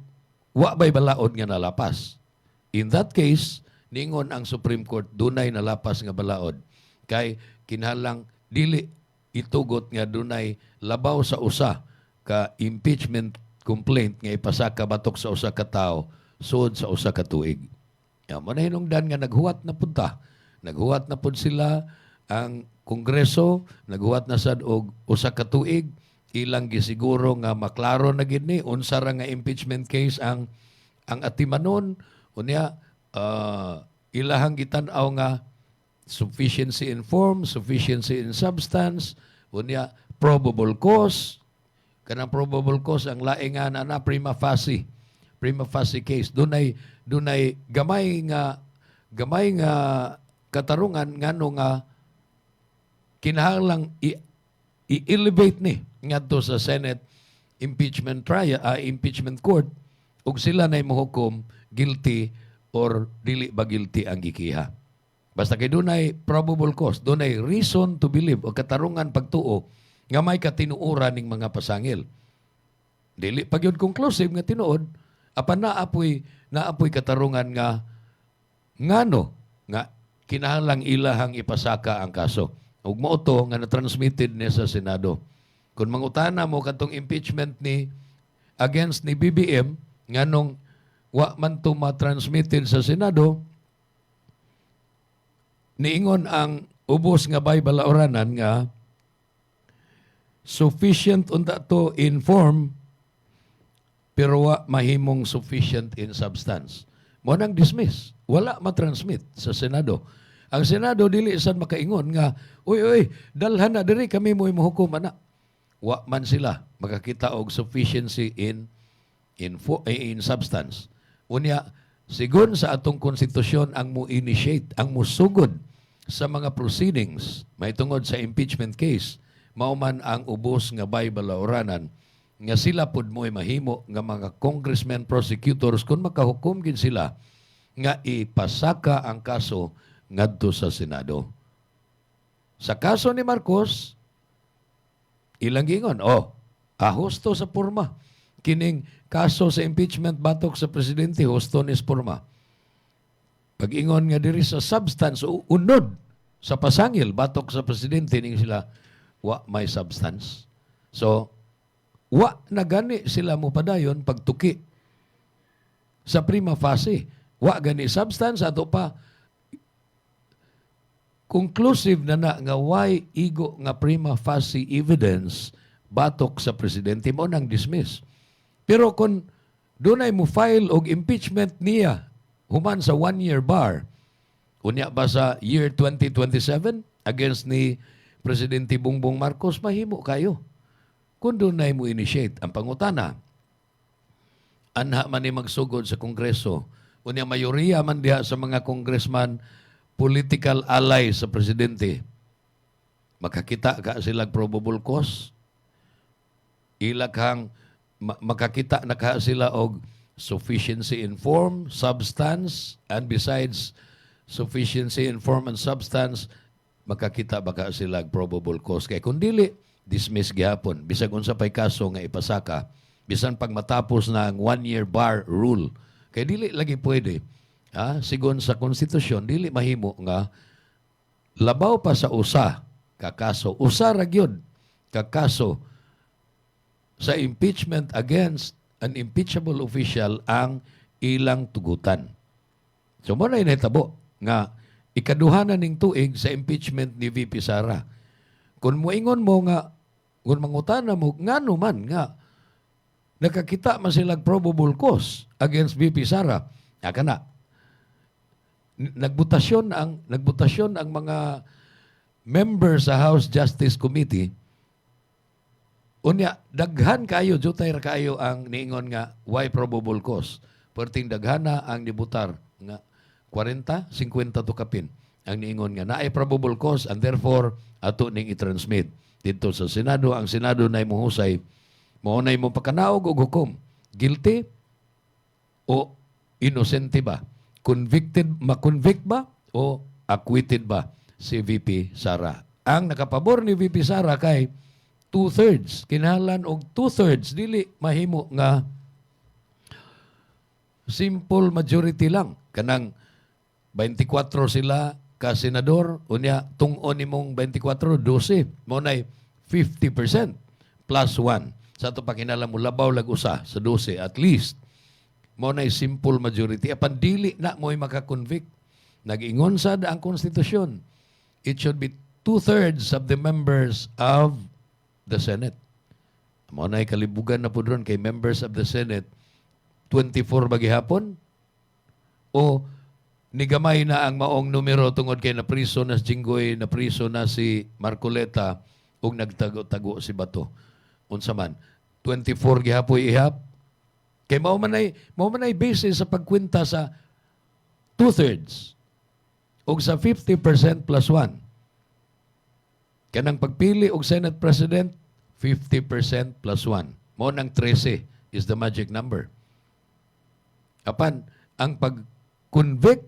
wa bay balaod nga nalapas. In that case, ningon ang Supreme Court, dunay nalapas nga balaod. Kay kinahanglang dili itugot nga dunay labaw sa usa ka impeachment complaint nga ipasaka batok sa usa ka tawo sud sa usa ka tuig. Manahinungdan nga naghuwat na punta. Naghuwat na pud sila ang Kongreso, naghuwat na sad og usa ka tuig, ilang gisiguro nga maklaro na gid ni unsa ra nga impeachment case ang atimanon. Unya, ilahang gitan-aw nga sufficiency in form, sufficiency in substance, unya, probable cause. Kanang probable cause ang laing nga na prima facie case. Dunay gamay nga katarungan ngano nga kinahanglang i-elevate ni ngadto sa Senate impeachment court ug sila nay mohukom guilty or dili ba guilty ang gikiha. Basta kay dunay probable cause, dunay reason to believe o katarungan pagtuo nga may katinuoran ning mga pasangil. Dili pa gyud conclusive nga tinuod, apan naapoy katarungan nga ngano nga kinahanglang ilahang ipasaka ang kaso. Ug mao to nga na-transmitted niya sa Senado. Kung mangutana mo katong impeachment ni against ni BBM nganong wa man to ma-transmitted sa Senado, niingon ang ubos nga bay balaoranan nga sufficient unta to in form pero wa mahimong sufficient in substance. Mo nang dismiss. Wala ma-transmit sa Senado. Ang Senado dili sad makaingon nga, uy, dalhan na diri kami mo'y mahukom ana. Wa man sila makakita og sufficiency in substance. Unya, sigon sa atong konstitusyon ang mo-initiate, ang musugod sa mga proceedings may tungod sa impeachment case, mauman ang ubos nga bay balaoranan nga sila pud mo'y mahimo nga mga congressmen, prosecutors kung makahukom gid sila nga ipasaka ang kaso ngadto sa Senado. Sa kaso ni Marcos, ilang gingon, husto sa porma. Kining kaso sa impeachment batok sa presidente, husto ni porma. Pag-ingon nga diri sa substance, unod sa pasangil batok sa presidente, ning sila, wa may substance. So, wa na gani sila mo padayon pagtuki sa prima facie. Wa gani substance ato pa conclusive na nga why igo nga prima facie evidence batok sa presidente mo nang dismiss. Pero kung dunay mo file og impeachment niya human sa 1-year bar, unya ba sa year 2027 against ni Presidente Bongbong Marcos, mahimo kayo. Kung dunay mo initiate ang pangutana, anha man ni magsugod sa Kongreso, unya mayoriya man diha sa mga congressman political ally sa presidente, makakita ka sila probable cause, ilakhang makakita na ka sila og sufficiency in form, substance, and besides sufficiency in form and substance, makakita baka sila probable cause. Kaya kung dili, dismiss gihapon. Bisag unsa pay kaso nga ipasaka, bisan pag matapos na ang 1-year bar rule. Kaya dili lagi pwede. Sigon sa konstitusyon, dili mahimo nga labaw pa sa usa kakaso. Usa ra gyud kakaso sa impeachment against an impeachable official ang ilang tugutan. So mo na inahitabo nga ikaduhanan ning tuig sa impeachment ni VP Sara. Kung moingon mo nga, kung mangutana mo, ngano man nga, nakakita man silang probable cause against VP Sara, na. Nagbutasyon ang mga members sa House Justice Committee. Unya, daghan kayo, jutay ra kayo ang niingon nga, why probable cause? Perting daghana ang nibutar nga 40, 50 to kapin ang niingon nga naay probable cause and therefore ato ning i-transmit dito sa Senado. Ang Senado nay mohusay, maunay mo pakanaog og hukom, guilty o innocent ba, ma-convict ba o acquitted ba si VP Sara. Ang nakapabor ni VP Sara kay 2/3, kinahanglan og 2/3, dili mahimo nga simple majority lang. Kanang 24 sila ka senador, unya tung-on nimong 24, 12. Mo nay 50% plus 1. Sa ito pa kinala mo, labaw lag-usa sa 12 at least. Mo nay simple majority. Apan dili na mo'y makakonvict. Nag-ingon sad ang konstitusyon. It should be 2/3 of the members of the Senate. Mo nay kalibugan na po doon kay members of the Senate 24 ba gihapon? O nigamay na ang maong numero tungod kay napriso na si Jinggoy, napriso na si Marcoleta, ug nagtago-tago si Bato. Unsa man 24 gihapoy ihap. Kay mao man ay basis sa pagkwenta sa 2/3 ug sa 50% plus 1. Kanang pagpili og Senate President, 50% plus 1. Mo nang 13 is the magic number. Apan, ang pag-convict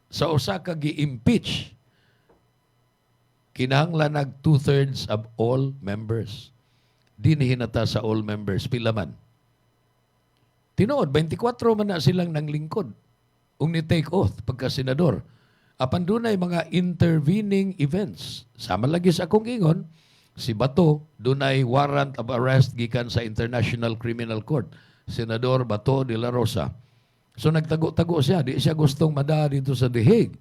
sa usa ka gi-impeach, kinahanglan nag 2/3 of all members. Di ni hinata sa all members. Pila man. Tinuod, 24 man na silang nanglingkod. Ung ni-take oath pagka senador. Apan dunay mga intervening events. Sama lagi sa akong ingon, si Bato, dunay warrant of arrest gikan sa International Criminal Court. Senador Bato de la Rosa. So nagtago-tago siya. Di siya gustong mada dito sa The Hague.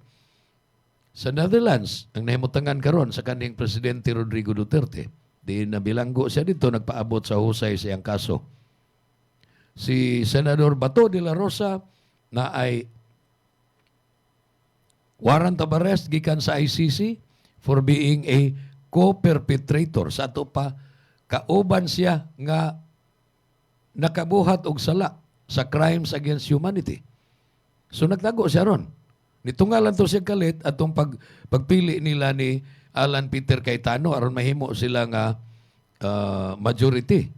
Sa Netherlands, ang nahimutangan karon sa kaning Presidente Rodrigo Duterte. Di nabilanggo siya dito, nagpaabot sa husay sa iyang kaso. Si Senador Bato de la Rosa na ay warrant of arrest gikan sa ICC for being a co-perpetrator. Sa ato pa, kauban siya nga nakabuhat og sala sa crimes against humanity. So nagtago siya ron. Nitungalan to siya kalit atong pagpili nila ni Alan Peter Cayetano aron mahimo sila nga majority.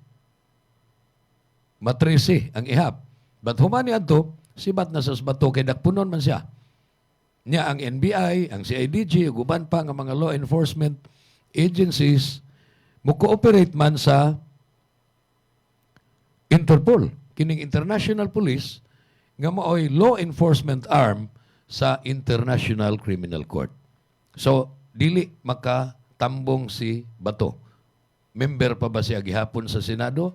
Matrisi ang ihap. But humani adto, sibat na sa Bato kay dakpunon man siya. Niya ang NBI, ang CIDG, ug uban pa nga mga law enforcement agencies mo cooperate man sa Interpol, kining International Police nga maoy law enforcement arm sa International Criminal Court. So, dili makatambong si Bato. Member pa ba siya gihapon sa Senado?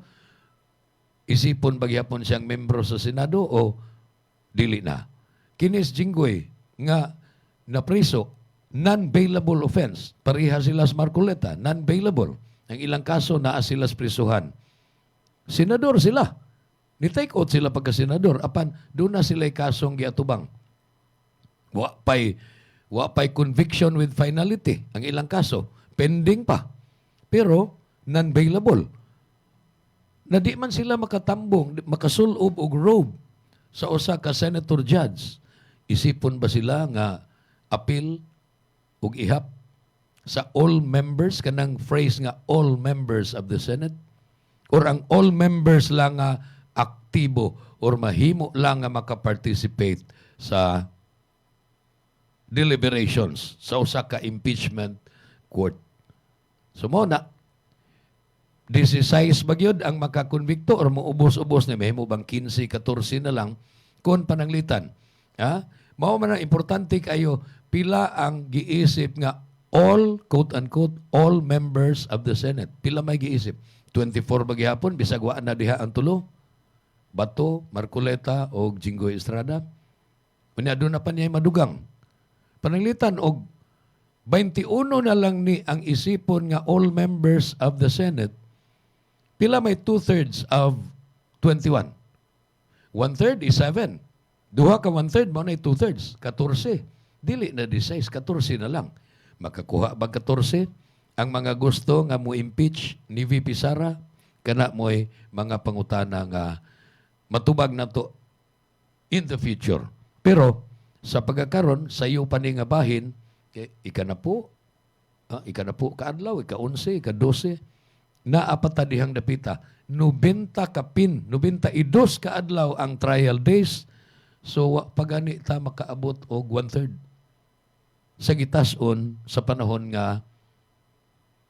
Isipon ba gihapon siyang membro sa Senado o dili na? Kinis Jinggoy nga napriso, non-bailable offense. Pareha sila sa Marcoleta, non-bailable. Ang ilang kaso naa sila sa prisuhan. Senador sila. Ni-take out sila pagka-senador. Apan, doon na sila kasong giatubang. Wa pa'y conviction with finality. Ang ilang kaso, pending pa. Pero, non-bailable. Na di man sila makatambong, makasulob og robe sa usa ka senator judge. Isipon ba sila nga appeal ug ihap sa all members, kanang phrase nga all members of the Senate? Or ang all members lang nga aktibo or mahimo lang nga makaparticipate sa deliberations sa usa ka impeachment court. So mo na, 16 ba gyud ang makakonbikto or maubos-ubos na mahimo bang 15, 14 na lang kon pananglitan. Ha? Mao man ang importante kayo pila ang giisip nga all, quote-unquote, all members of the Senate. Pila may giisip? 24 ba gihapon, bisag wa na diha ang tulo? Bato, Marcoleta, o Jinggoy Estrada? Unya doon na pa niya madugang. Pananglitan, og 21 na lang ni ang isipon nga all members of the Senate, pila may 2/3 of 21. 1/3 is 7. Duha ka 1/3, mo na 2/3. 14. Dili na 16, 14 na lang. Makakuha ba 14? Ang mga gusto nga mo impeach ni VP Sara, kana mo'y mga pangutana nga matubag na to in the future. Pero sa pagkakaroon, sa iyo pa ni nga bahin, ika na po kaadlaw, ika-11, ika-12, naapata dihang dapita, 90 kapin, 92 kaadlaw ang trial days, so pagani ta makaabot og 1/3 sa gitason sa panahon nga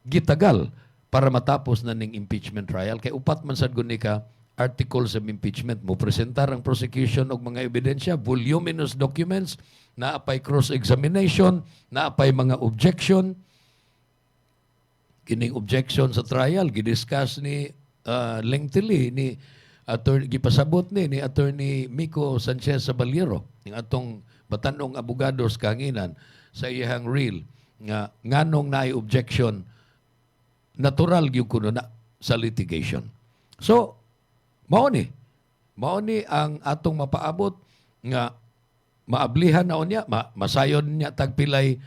gitagal para matapos na ning impeachment trial. Kay upat man sad guni ka articles of impeachment mo presentar ang prosecution og mga ebidensya, voluminous documents, naapay cross-examination, naapay mga objection. Kining objection sa trial gidiscuss ni lengthily ni gipasabot ni Attorney Mico Sanchez Sabaliero, ng atong batanong abogados kahanginan sa iyang reel nga nganong naay objection natural gyud kuno na sa litigation. So mao ni ang atong mapaabot nga maablihan na unya masayon niya tag pilay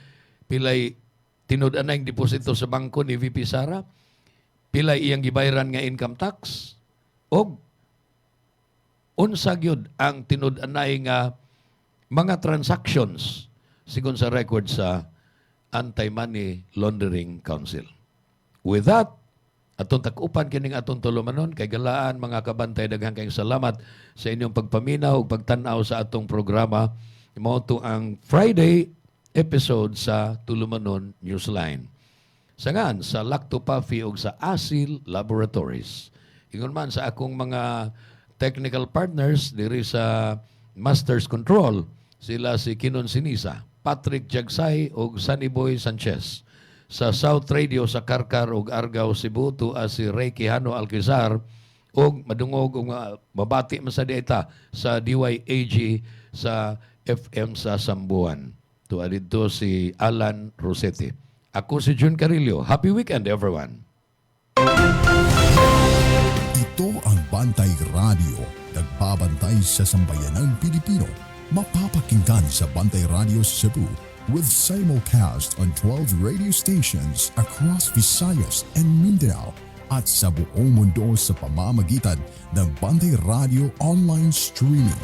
tinud-anay ang deposito sa bangko ni VP Sara, pila iyang gibayaran nga income tax, o unsa gyud ang tinud-anay nga mga transactions sigon sa record sa Anti-Money Laundering Council. With that, atong takupan kining atong tulumanon, kay galaan mga kabantay, daghang kayong salamat sa inyong pagpaminaw ug pagtan-aw sa atong programa. Mao to ang Friday episode sa Tulumanon Newsline. Sangan sa Lacto Puffy ug sa Asil Laboratories. Ingon man sa akong mga technical partners diri sa Masters Control, sila si Kinon Sinisa, Patrick Jagsay ug Sunnyboy Sanchez. Sa South Radio sa Karkar ug Argao, Cebu, tuwa si Ray Quijano Alquizar ug madungog ug mabati man sa dieta sa DYAG sa FM sa Sambuan. Tuwa dito si Alan Rossetti. Ako si Jun Carillo. Happy weekend, everyone. Ito ang Bantay Radio, nagbabantay sa sambayanang Pilipino. Mapapakinggan sa Bantay Radio Cebu with simulcast on 12 radio stations across Visayas and Mindanao at sa buong mundo sa pamamagitan ng Bantay Radio online streaming.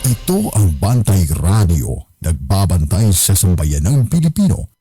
Ito ang Bantay Radio, nagbabantay sa sambayanang Pilipino.